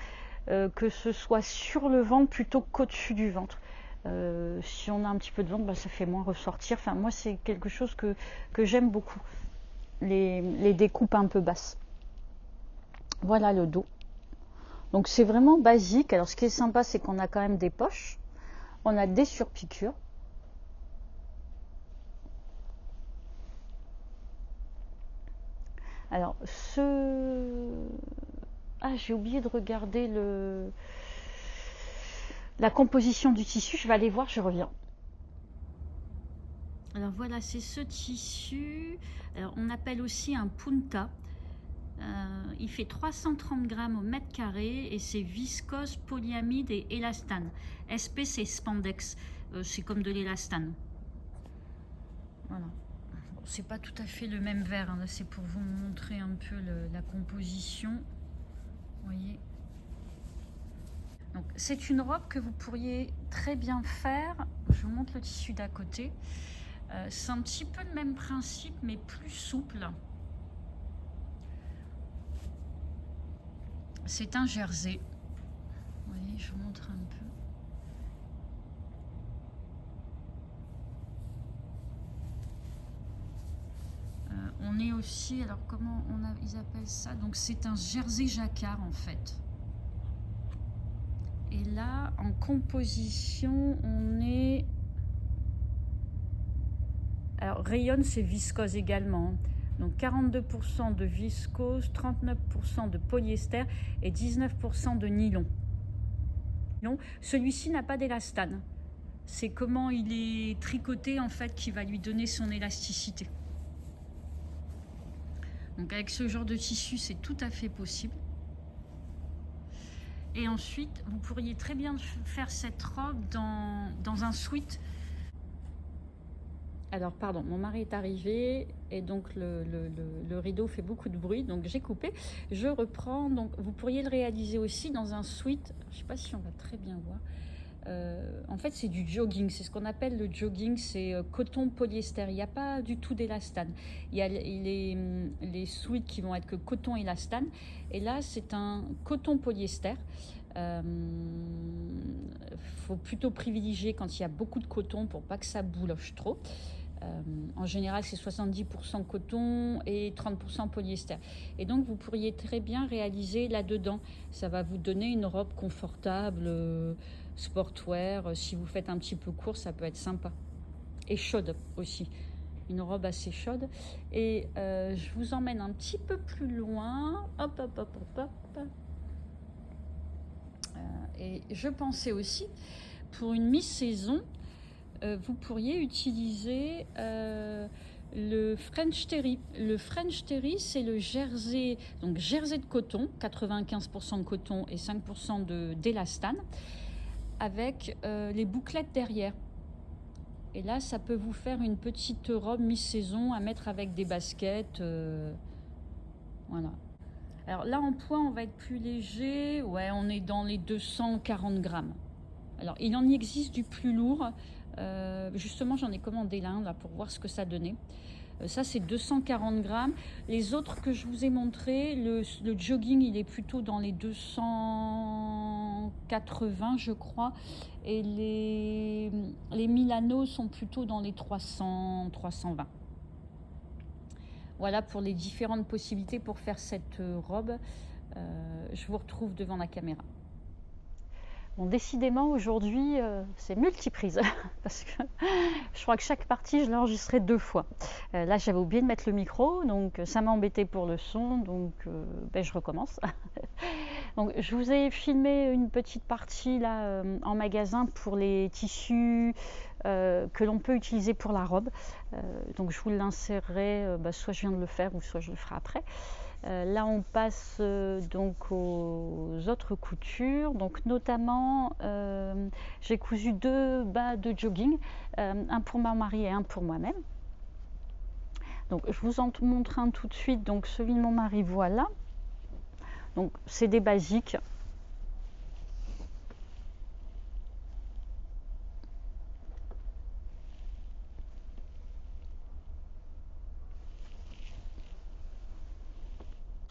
Que ce soit sur le ventre plutôt qu'au-dessus du ventre. Si on a un petit peu de ventre, ça fait moins ressortir. Enfin, moi, c'est quelque chose que j'aime beaucoup, les découpes un peu basses. Voilà le dos. Donc c'est vraiment basique. Alors ce qui est sympa, c'est qu'on a quand même des poches. On a des surpiqûres. Alors j'ai oublié de regarder la composition du tissu. Je vais aller voir, je reviens. Alors voilà, c'est ce tissu. Alors, on appelle aussi un punta. Il fait 330 grammes au mètre carré et c'est viscose, polyamide et élastane. SP, c'est spandex. C'est comme de l'élastane. Voilà. C'est pas tout à fait le même verre, hein. C'est pour vous montrer un peu la composition. Vous voyez. Donc c'est une robe que vous pourriez très bien faire. Je vous montre le tissu d'à côté. C'est un petit peu le même principe mais plus souple. C'est un jersey. Vous voyez, je vous montre un peu. On est aussi, alors comment ils appellent ça? Donc c'est un jersey jacquard en fait. Et là, en composition, on est... Alors rayon, c'est viscose également. Donc 42% de viscose, 39% de polyester et 19% de nylon. Celui-ci n'a pas d'élastane. C'est comment il est tricoté en fait qui va lui donner son élasticité. Donc avec ce genre de tissu, c'est tout à fait possible. Et ensuite, vous pourriez très bien faire cette robe dans un sweat. Alors pardon, mon mari est arrivé et donc le rideau fait beaucoup de bruit, donc j'ai coupé. Je reprends, donc vous pourriez le réaliser aussi dans un sweat. Je ne sais pas si on va très bien voir. En fait, c'est du jogging. C'est ce qu'on appelle le jogging. C'est coton polyester. Il n'y a pas du tout d'élastane. Il y a les sweats qui vont être que coton élastane. Et là, c'est un coton polyester. Faut plutôt privilégier quand il y a beaucoup de coton pour pas que ça bouloche trop. En général, c'est 70% coton et 30% polyester. Et donc, vous pourriez très bien réaliser là-dedans. Ça va vous donner une robe confortable, sportwear. Si vous faites un petit peu court, ça peut être sympa. Et chaude aussi. Une robe assez chaude. Et je vous emmène un petit peu plus loin. Hop, hop, hop, hop, hop. Et je pensais aussi, pour une mi-saison, vous pourriez utiliser le French Terry. Le French Terry, c'est le jersey, donc jersey de coton, 95% de coton et 5% d'élastane, avec les bouclettes derrière. Et là, ça peut vous faire une petite robe mi-saison à mettre avec des baskets. Voilà. Alors là, en poids, on va être plus léger. Ouais, on est dans les 240 grammes. Alors, il en existe du plus lourd. Justement, j'en ai commandé l'un là pour voir ce que ça donnait. Ça, c'est 240 grammes. Les autres que je vous ai montrés, le jogging, il est plutôt dans les 280, je crois. Et les Milano sont plutôt dans les 300, 320. Voilà pour les différentes possibilités pour faire cette robe. Je vous retrouve devant la caméra. Bon, décidément, aujourd'hui, c'est multiprise, parce que je crois que chaque partie, je l'ai enregistrée 2 fois. Là, j'avais oublié de mettre le micro, donc ça m'a embêté pour le son, donc je recommence. Donc, je vous ai filmé une petite partie là en magasin pour les tissus que l'on peut utiliser pour la robe. Donc, je vous l'insérerai, soit je viens de le faire, ou soit je le ferai après. Là, on passe donc aux autres coutures. Donc, notamment, j'ai cousu 2 bas de jogging, un pour mon mari et un pour moi-même. Donc, je vous en montre un tout de suite. Donc, celui de mon mari, voilà. Donc, c'est des basiques.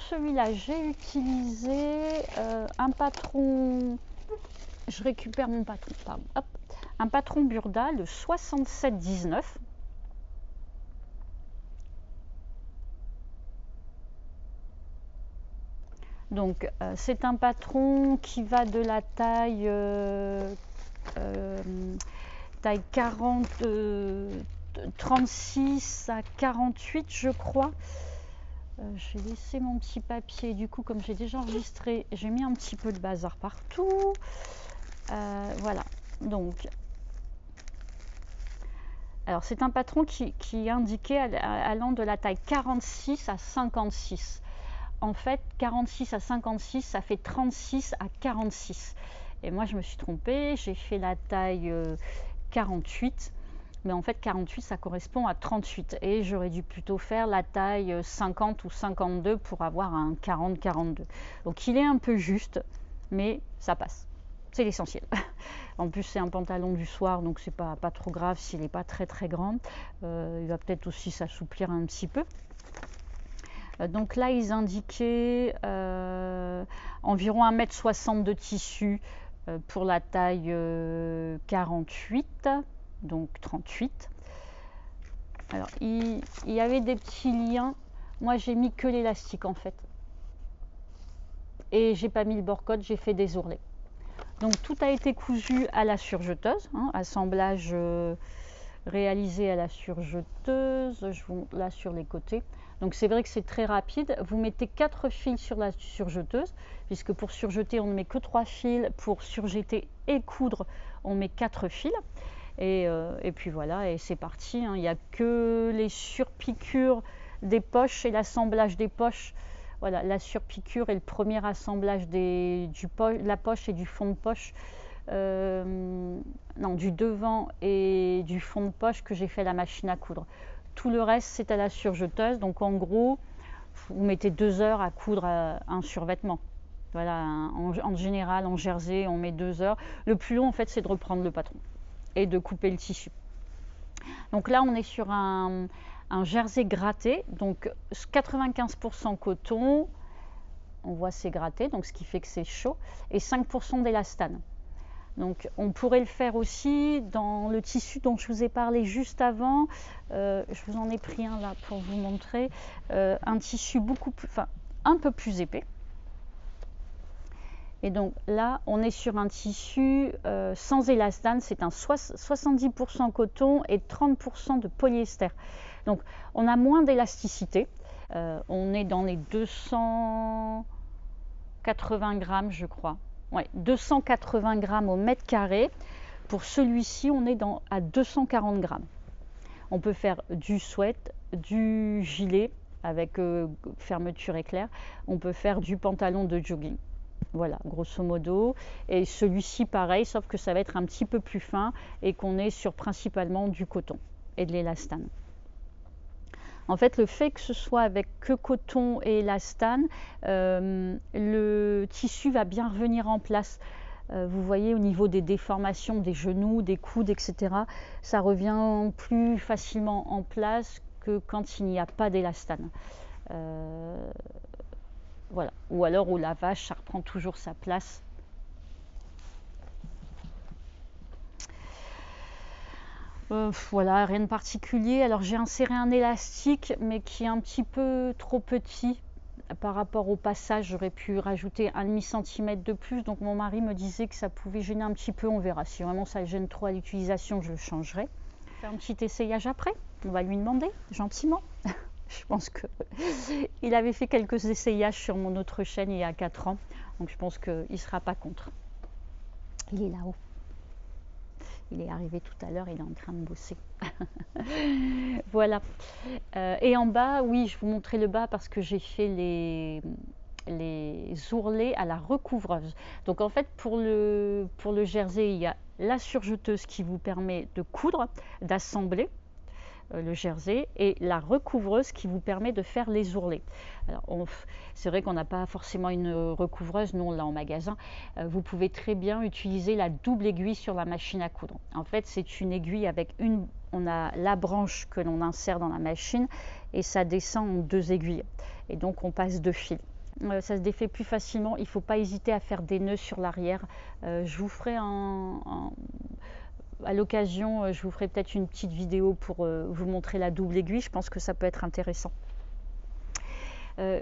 Celui-là, j'ai utilisé un patron, je récupère mon patron, pardon, hop, un patron Burda, le 6719. Donc, c'est un patron qui va de la taille, taille 40, 36 à 48, je crois. J'ai laissé mon petit papier, du coup comme j'ai déjà enregistré, j'ai mis un petit peu de bazar partout. Voilà, donc alors c'est un patron qui est indiqué allant de la taille 46 à 56. En fait, 46 à 56, ça fait 36 à 46. Et moi je me suis trompée, j'ai fait la taille 48. Mais en fait 48 ça correspond à 38 et j'aurais dû plutôt faire la taille 50 ou 52 pour avoir un 40-42. Donc il est un peu juste, mais ça passe, c'est l'essentiel. En plus c'est un pantalon du soir, donc c'est pas trop grave s'il n'est pas très grand. Il va peut-être aussi s'assouplir un petit peu. Donc là ils indiquaient environ 1,60 m de tissu pour la taille 48. Donc 38. Alors il y avait des petits liens. Moi j'ai mis que l'élastique en fait. Et j'ai pas mis le bord-code, j'ai fait des ourlets. Donc tout a été cousu à la surjeteuse, hein, assemblage réalisé à la surjeteuse. Je vous montre là sur les côtés. Donc c'est vrai que c'est très rapide. Vous mettez 4 fils sur la surjeteuse, puisque pour surjeter on ne met que 3 fils. Pour surjeter et coudre on met 4 fils. Et puis voilà, et c'est parti, hein. Il n'y a que les surpiqûres des poches et l'assemblage des poches. Voilà, la surpiqûre et le premier assemblage de la poche et du fond de poche. Non, du devant et du fond de poche que j'ai fait à la machine à coudre. Tout le reste, c'est à la surjeteuse. Donc en gros, vous mettez 2 heures à coudre un survêtement. Voilà, en général, en jersey, on met 2 heures. Le plus long, en fait, c'est de reprendre le patron et de couper le tissu. Donc là, on est sur un jersey gratté, donc 95% coton, on voit c'est gratté, donc ce qui fait que c'est chaud, et 5% d'élastane. Donc on pourrait le faire aussi dans le tissu dont je vous ai parlé juste avant. Je vous en ai pris un là pour vous montrer. Un tissu un peu plus épais. Et donc là, on est sur un tissu sans élastane, c'est un 70% coton et 30% de polyester. Donc on a moins d'élasticité. On est dans les 280 grammes, je crois. Ouais, 280 grammes au mètre carré. Pour celui-ci, on est à 240 grammes. On peut faire du sweat, du gilet avec fermeture éclair. On peut faire du pantalon de jogging. Voilà, grosso modo. Et celui-ci, pareil, sauf que ça va être un petit peu plus fin et qu'on est sur principalement du coton et de l'élastane. En fait, le fait que ce soit avec que coton et élastane, le tissu va bien revenir en place. Vous voyez, au niveau des déformations des genoux, des coudes, etc., ça revient plus facilement en place que quand il n'y a pas d'élastane. Voilà. Ou alors au lavage, ça reprend toujours sa place. Voilà, rien de particulier. Alors j'ai inséré un élastique, mais qui est un petit peu trop petit par rapport au passage. J'aurais pu rajouter 1,5 cm de plus. Donc mon mari me disait que ça pouvait gêner un petit peu. On verra. Si vraiment ça gêne trop à l'utilisation, je le changerai. Faire un petit essayage après. On va lui demander gentiment. Je pense qu'il avait fait quelques essayages sur mon autre chaîne il y a 4 ans. Donc je pense qu'il ne sera pas contre. Il est là-haut. Il est arrivé tout à l'heure, il est en train de bosser. Voilà. Et en bas, oui, je vous montrais le bas parce que j'ai fait les ourlets à la recouvreuse. Donc en fait, pour le jersey, il y a la surjeteuse qui vous permet de coudre, d'assembler le jersey, et la recouvreuse qui vous permet de faire les ourlets. Alors c'est vrai qu'on n'a pas forcément une recouvreuse, nous on l'a en magasin. Vous pouvez très bien utiliser la double aiguille sur la machine à coudre. En fait, c'est une aiguille avec on a la branche que l'on insère dans la machine et ça descend en 2 aiguilles. Et donc on passe 2 fils. Ça se défait plus facilement. Il ne faut pas hésiter à faire des nœuds sur l'arrière. Je vous ferai à l'occasion, je vous ferai peut-être une petite vidéo pour vous montrer la double aiguille. Je pense que ça peut être intéressant.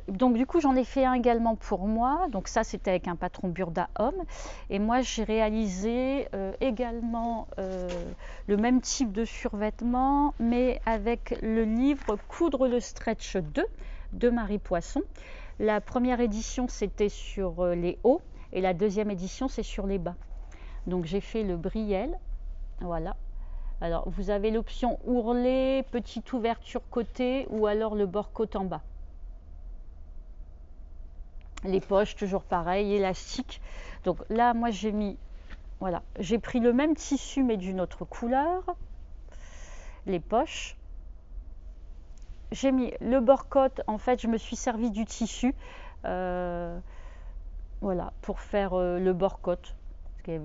Donc du coup, j'en ai fait un également pour moi. Donc ça, c'était avec un patron Burda Homme. Et moi, j'ai réalisé également le même type de survêtement, mais avec le livre Coudre le stretch 2 de Marie Poisson. La première édition, c'était sur les hauts et la deuxième édition, c'est sur les bas. Donc j'ai fait le brielle. Voilà. Alors vous avez l'option ourlet, petite ouverture côté ou alors le bord côte en bas. Les poches, toujours pareil, élastique. Donc là, moi j'ai mis, voilà, j'ai pris le même tissu mais d'une autre couleur. Les poches. J'ai mis le bord côte, en fait je me suis servi du tissu. Voilà, pour faire le bord côte.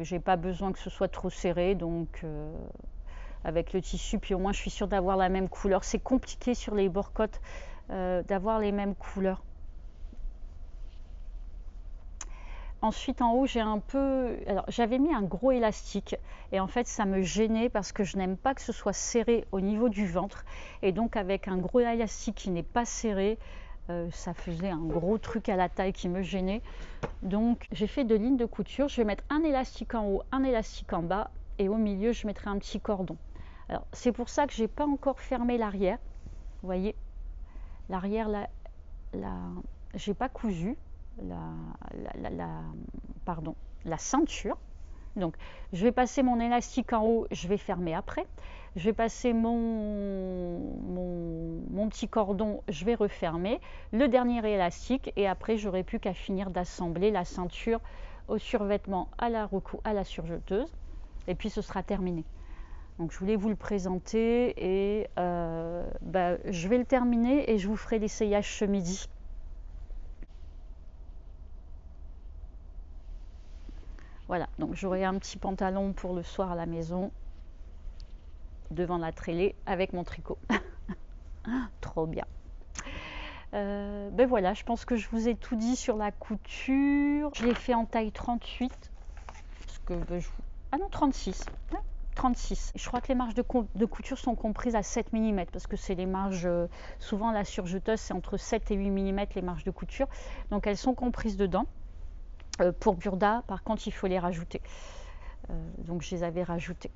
J'ai pas besoin que ce soit trop serré, donc avec le tissu, puis au moins je suis sûre d'avoir la même couleur. C'est compliqué sur les bords côtes d'avoir les mêmes couleurs. Ensuite en haut j'ai alors j'avais mis un gros élastique et en fait ça me gênait parce que je n'aime pas que ce soit serré au niveau du ventre, et donc avec un gros élastique qui n'est pas serré, ça faisait un gros truc à la taille qui me gênait. Donc j'ai fait 2 lignes de couture. Je vais mettre un élastique en haut, un élastique en bas, et au milieu je mettrai un petit cordon. Alors c'est pour ça que j'ai pas encore fermé l'arrière. Vous voyez, l'arrière là, j'ai pas cousu la ceinture. Donc je vais passer mon élastique en haut, je vais fermer après. Je vais passer mon petit cordon, je vais refermer le dernier élastique, et après j'aurai plus qu'à finir d'assembler la ceinture au survêtement à la surjeteuse, et puis ce sera terminé. Donc je voulais vous le présenter, et je vais le terminer et je vous ferai l'essayage ce midi. Voilà, donc j'aurai un petit pantalon pour le soir à la maison, devant la télé, avec mon tricot. Trop bien. Ben voilà, je pense que je vous ai tout dit sur la couture. Je l'ai fait en taille 38. Parce que, ben, ah non, 36. Ouais, 36. Je crois que les marges de couture sont comprises à 7 mm. Parce que c'est les marges, souvent la surjeteuse, c'est entre 7 et 8 mm les marges de couture. Donc elles sont comprises dedans. Pour Burda, par contre, il faut les rajouter. Donc je les avais rajoutées.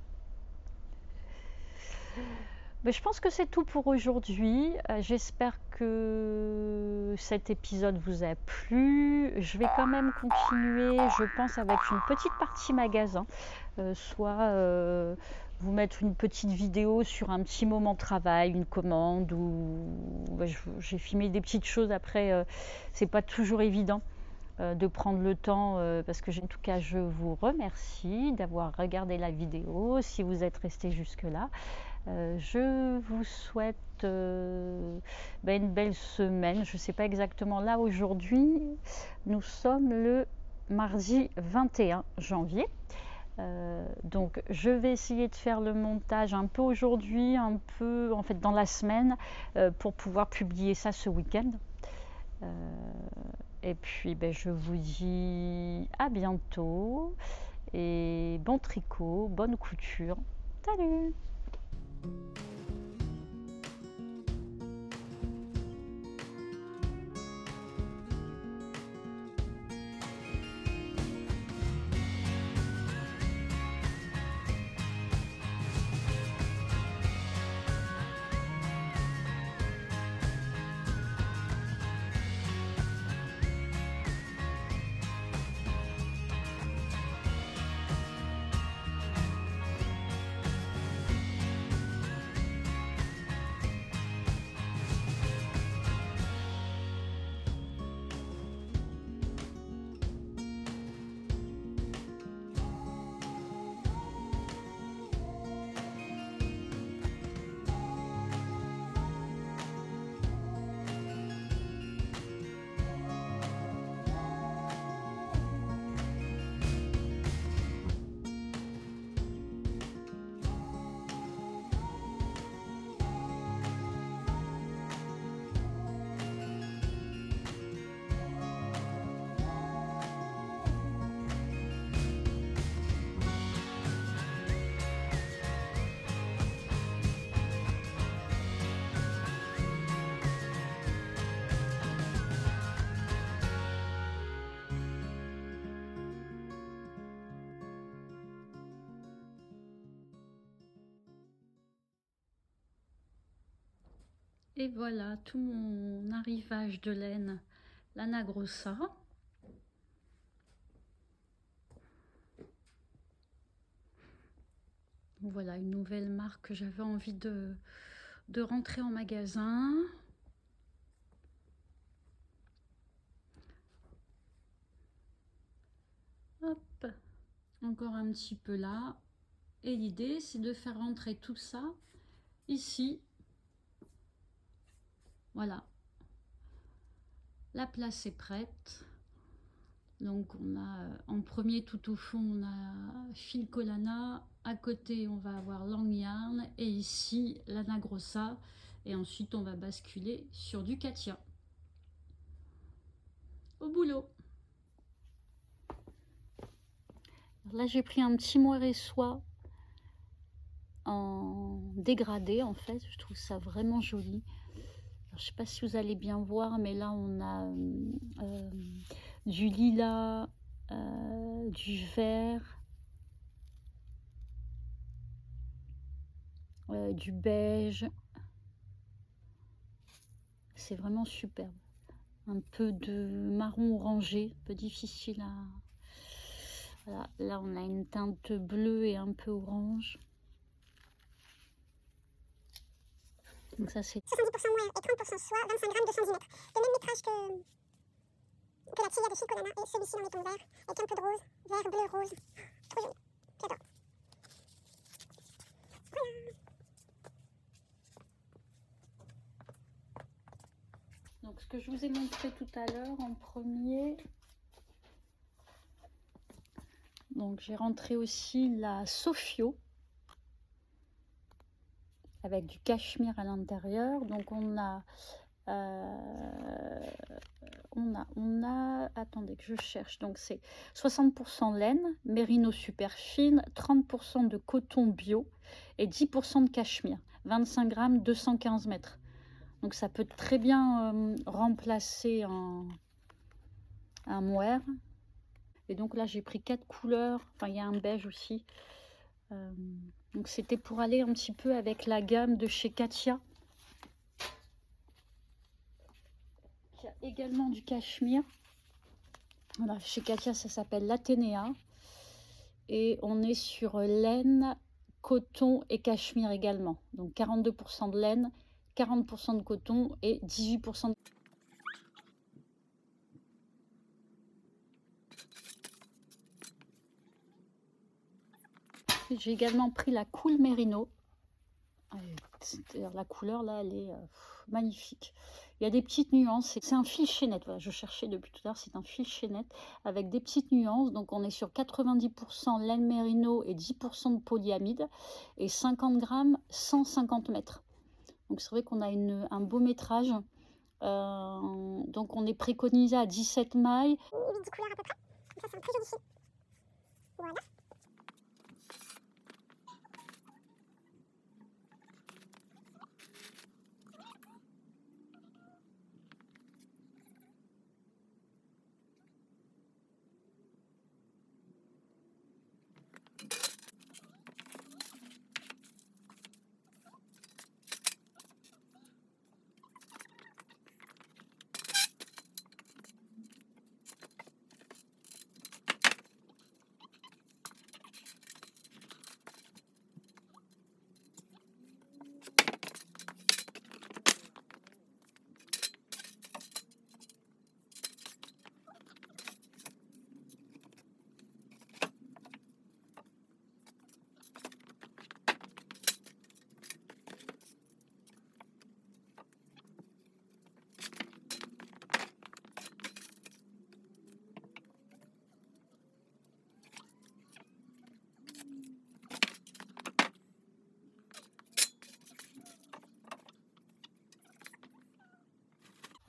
Mais je pense que c'est tout pour aujourd'hui. J'espère que cet épisode vous a plu. Je vais quand même continuer, je pense, avec une petite partie magasin. Soit vous mettre une petite vidéo sur un petit moment de travail, une commande, ou j'ai filmé des petites choses. Après, c'est pas toujours évident de prendre le temps, parce que en tout cas je vous remercie d'avoir regardé la vidéo. Si vous êtes resté jusque là, je vous souhaite une belle semaine. Je ne sais pas exactement là aujourd'hui, nous sommes le mardi 21 janvier. Donc je vais essayer de faire le montage un peu aujourd'hui, un peu en fait dans la semaine, pour pouvoir publier ça ce week-end. Et puis je vous dis à bientôt et bon tricot, bonne couture. Salut! Et voilà tout mon arrivage de laine Lana Grossa. Voilà une nouvelle marque que j'avais envie de rentrer en magasin. Hop, encore un petit peu là. Et l'idée, c'est de faire rentrer tout ça ici. Voilà. La place est prête. Donc on a en premier tout au fond, on a Filcolana. À côté, on va avoir Lang Yarn. Et ici, Lana Grossa. Et ensuite, on va basculer sur du Katia. Au boulot. Alors là, j'ai pris un petit moiré soie en dégradé, en fait. Je trouve ça vraiment joli. Alors, je ne sais pas si vous allez bien voir, mais là, on a du lilas, du vert, du beige. C'est vraiment superbe. Un peu de marron orangé, un peu difficile à... Voilà, là on a une teinte bleue et un peu orange. Donc ça c'est 70% mohair et 30% soie, 25 grammes de 110 mètres. Le même métrage que la Tia de Filcolana et celui-ci dans les tons verts, avec un peu de rose, vert, bleu, rose. Trop joli, j'adore. Voilà. Donc ce que je vous ai montré tout à l'heure en premier, Donc j'ai rentré aussi la Sofio avec du cachemire à l'intérieur. Donc on a, attendez que je cherche. Donc c'est 60% laine, mérino super fine, 30% de coton bio et 10% de cachemire. 25 grammes, 215 mètres. Donc ça peut très bien remplacer un mohair. Et donc là j'ai pris 4 couleurs. Enfin il y a un beige aussi. Donc c'était pour aller un petit peu avec la gamme de chez Katia. Il y a également du cachemire. Voilà, chez Katia ça s'appelle l'Athénéa. Et on est sur laine, coton et cachemire également. Donc 42% de laine, 40% de coton et 18% de... J'ai également pris la Cool Merino. La couleur là, elle est magnifique. Il y a des petites nuances. C'est un fil chaînette. Voilà, je cherchais depuis tout à l'heure. C'est un fil chaînette avec des petites nuances. Donc on est sur 90% laine merino et 10% de polyamide. Et 50 grammes, 150 mètres. Donc c'est vrai qu'on a un beau métrage. Donc on est préconisé à 17 mailles. 8 couleurs à peu près. Ça, c'est un très joli fil. Voilà.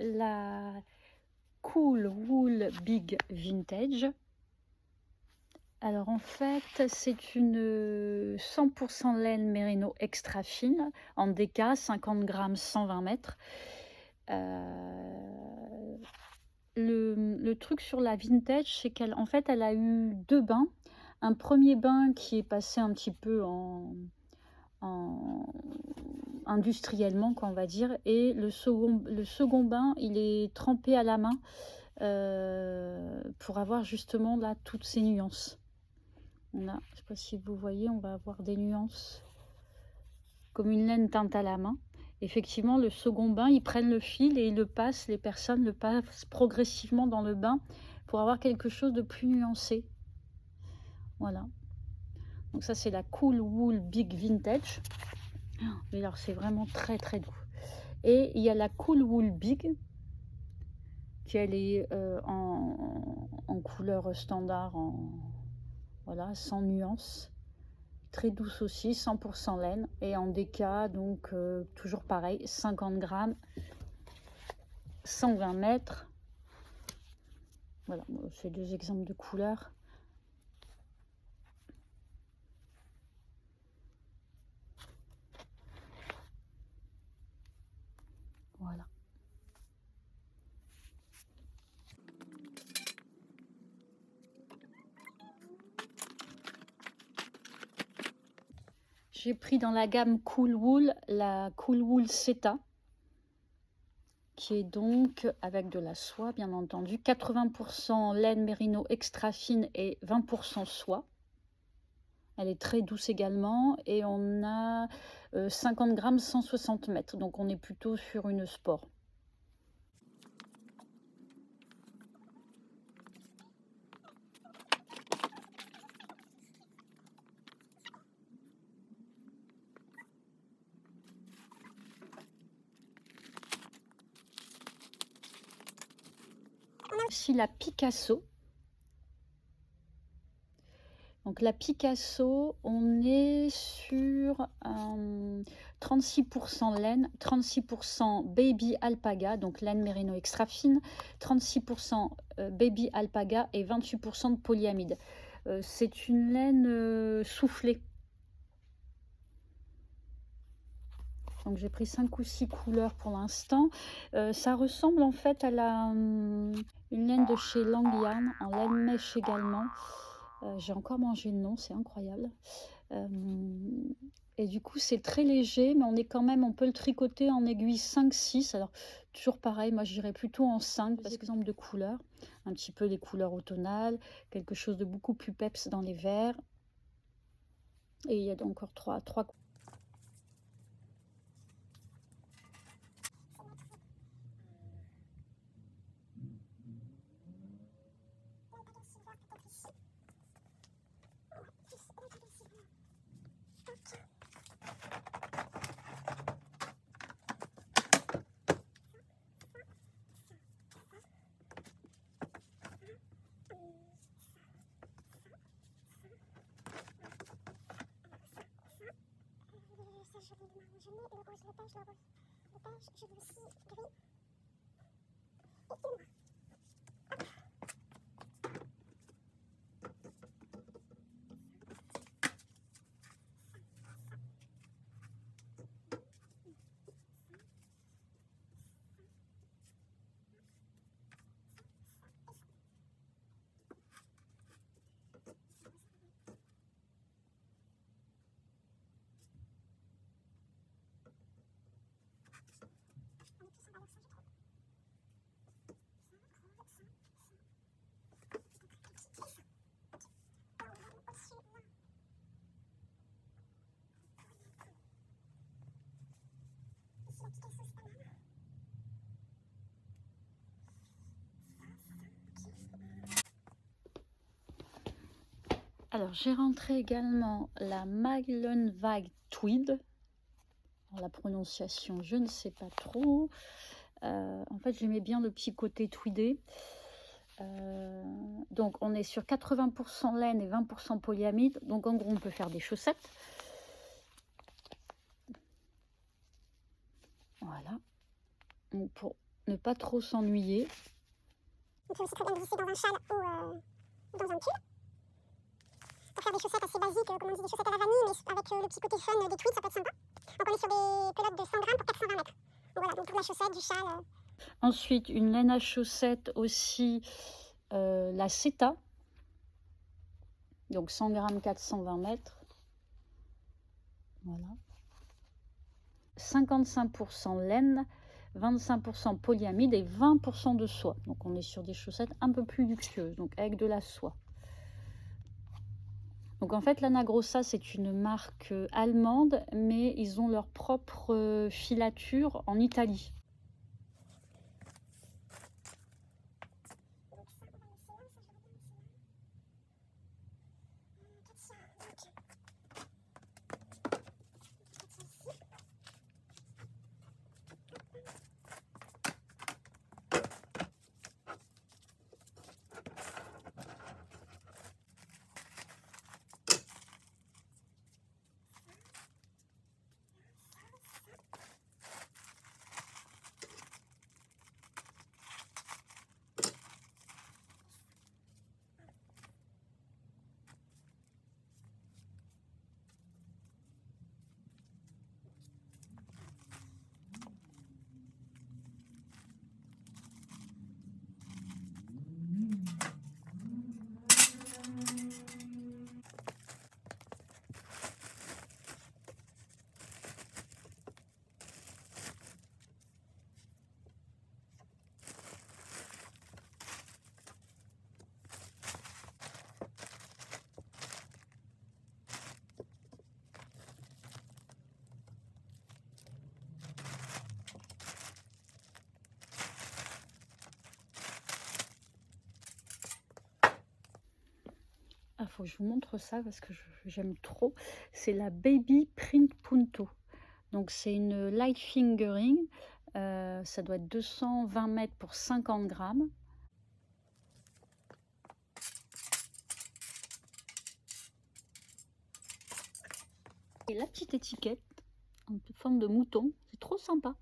La Cool Wool Big Vintage. Alors en fait, c'est une 100% laine mérino extra fine en DK, 50 grammes, 120 mètres. Le truc sur la vintage, c'est qu'elle en fait, elle a eu 2 bains. Un premier bain qui est passé un petit peu industriellement, quoi, on va dire, et le second bain, il est trempé à la main pour avoir justement là toutes ces nuances. On a, je sais pas si vous voyez, on va avoir des nuances comme une laine teinte à la main. Effectivement, le second bain, ils prennent le fil et ils le passent, les personnes le passent progressivement dans le bain pour avoir quelque chose de plus nuancé. Voilà. Donc ça, c'est la Cool Wool Big Vintage. Mais alors, c'est vraiment très très doux. Et il y a la Cool Wool Big, qui elle est en couleur standard, voilà, sans nuance. Très douce aussi, 100% laine. Et en DK, donc toujours pareil, 50 grammes, 120 mètres. Voilà, c'est 2 exemples de couleurs. Voilà. J'ai pris dans la gamme Cool Wool la Cool Wool Seta, qui est donc avec de la soie, bien entendu, 80% laine mérino extra fine et 20% soie. Elle est très douce également et on a 50 grammes, 160 mètres, donc on est plutôt sur une sport. On a aussi la Picasso. Donc la Picasso, on est sur 36% laine, 36% baby alpaga, donc laine mérino extra fine, 36% baby alpaga et 28% de polyamide. C'est une laine soufflée. Donc j'ai pris 5 ou 6 couleurs pour l'instant. Ça ressemble en fait à une laine de chez Lang Yarn, en laine mèche également. J'ai encore mangé le nom, c'est incroyable. Et du coup c'est très léger, mais on peut le tricoter en aiguille 5-6. Alors toujours pareil, moi j'irais plutôt en 5 parce que exemple de couleurs, un petit peu les couleurs automnales, quelque chose de beaucoup plus peps dans les verts. Et il y a encore trois Je veux aussi gris. Alors, j'ai rentré également la Meilenweg Tweed. Alors, la prononciation, je ne sais pas trop. En fait, j'aimais bien le petit côté tweedé. Donc, on est sur 80% laine et 20% polyamide. Donc, en gros, on peut faire des chaussettes. Voilà. Donc, pour ne pas trop s'ennuyer. On peut aussi très bien glisser dans un châle ou dans un pull. Pour faire des chaussettes assez basiques, comme on dit, des chaussettes à la vanille, mais avec le petit côté fun des tweeds, ça peut être sympa. Donc on est sur des pelotes de 100 grammes pour 420 mètres. Donc voilà, donc pour la chaussette, du châle. Ensuite, une laine à chaussettes aussi, la Seta. Donc 100 grammes, 420 mètres. Voilà. 55% laine, 25% polyamide et 20% de soie. Donc on est sur des chaussettes un peu plus luxueuses, donc avec de la soie. Donc en fait, Lana Grossa, c'est une marque allemande, mais ils ont leur propre filature en Italie. Il faut que je vous montre ça parce que j'aime trop. C'est la Baby Print Punto. Donc c'est une light fingering. Ça doit être 220 mètres pour 50 grammes. Et la petite étiquette en forme de mouton, c'est trop sympa.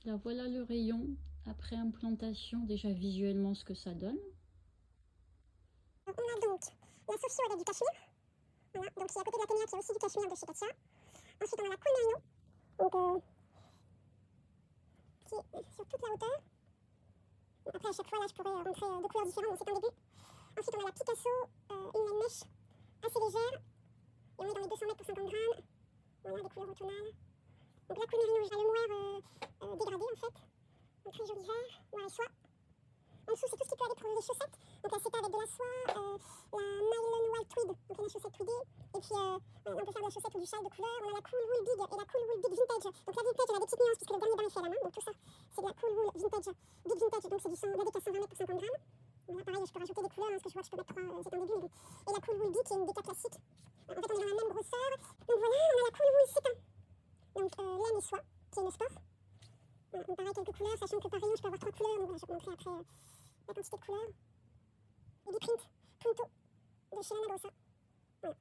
Là, voilà le rayon après implantation, déjà visuellement ce que ça donne. On a donc la Sophio avec du cachemire. Voilà, donc il y a à côté de la ténia qui a aussi du cachemire de chez Katia. Ensuite on a la Cool Merino, donc qui est sur toute la hauteur. Après à chaque fois là je pourrais montrer deux couleurs différentes, mais c'est un début. Ensuite on a la Picasso, une laine mèche assez légère. Et on est dans les 200 mètres pour 50 grammes. Voilà, des couleurs automnales. Donc la Cool Merino, j'ai le moire dégradé en fait. Un très joli vert, noir et soie. En dessous, c'est tout ce qui peut aller pour les chaussettes. Donc là, c'est avec de la soie, la nylon white tweed, donc la chaussette tweedée. Et puis, on peut faire de la chaussette ou du châle de couleur. On a la Cool Wool Big et la Cool Wool Big Vintage. Donc la Vintage, elle a des petites nuances puisque le dernier bain est fait à la main. Donc tout ça, c'est de la Cool Wool Vintage, Big Vintage. Donc c'est de la déca 120 mètres pour 50 grammes. Voilà, pareil, je peux rajouter des couleurs, parce que je vois que je peux mettre 3, c'est un début. Mais bon. Et la Cool Wool Big, qui est une déca classique. En fait, on est dans la même grosseur. Donc voilà, on a la Cool Wool Setin. Donc laine et soie, qui est le sport. Voilà, donc pareil, quelques couleurs, sachant que par rayon, je peux avoir 3 couleurs. Donc voilà, je vais vous montrer après la quantité de couleurs. Et du print Punto de chez Lana Grossa. Voilà.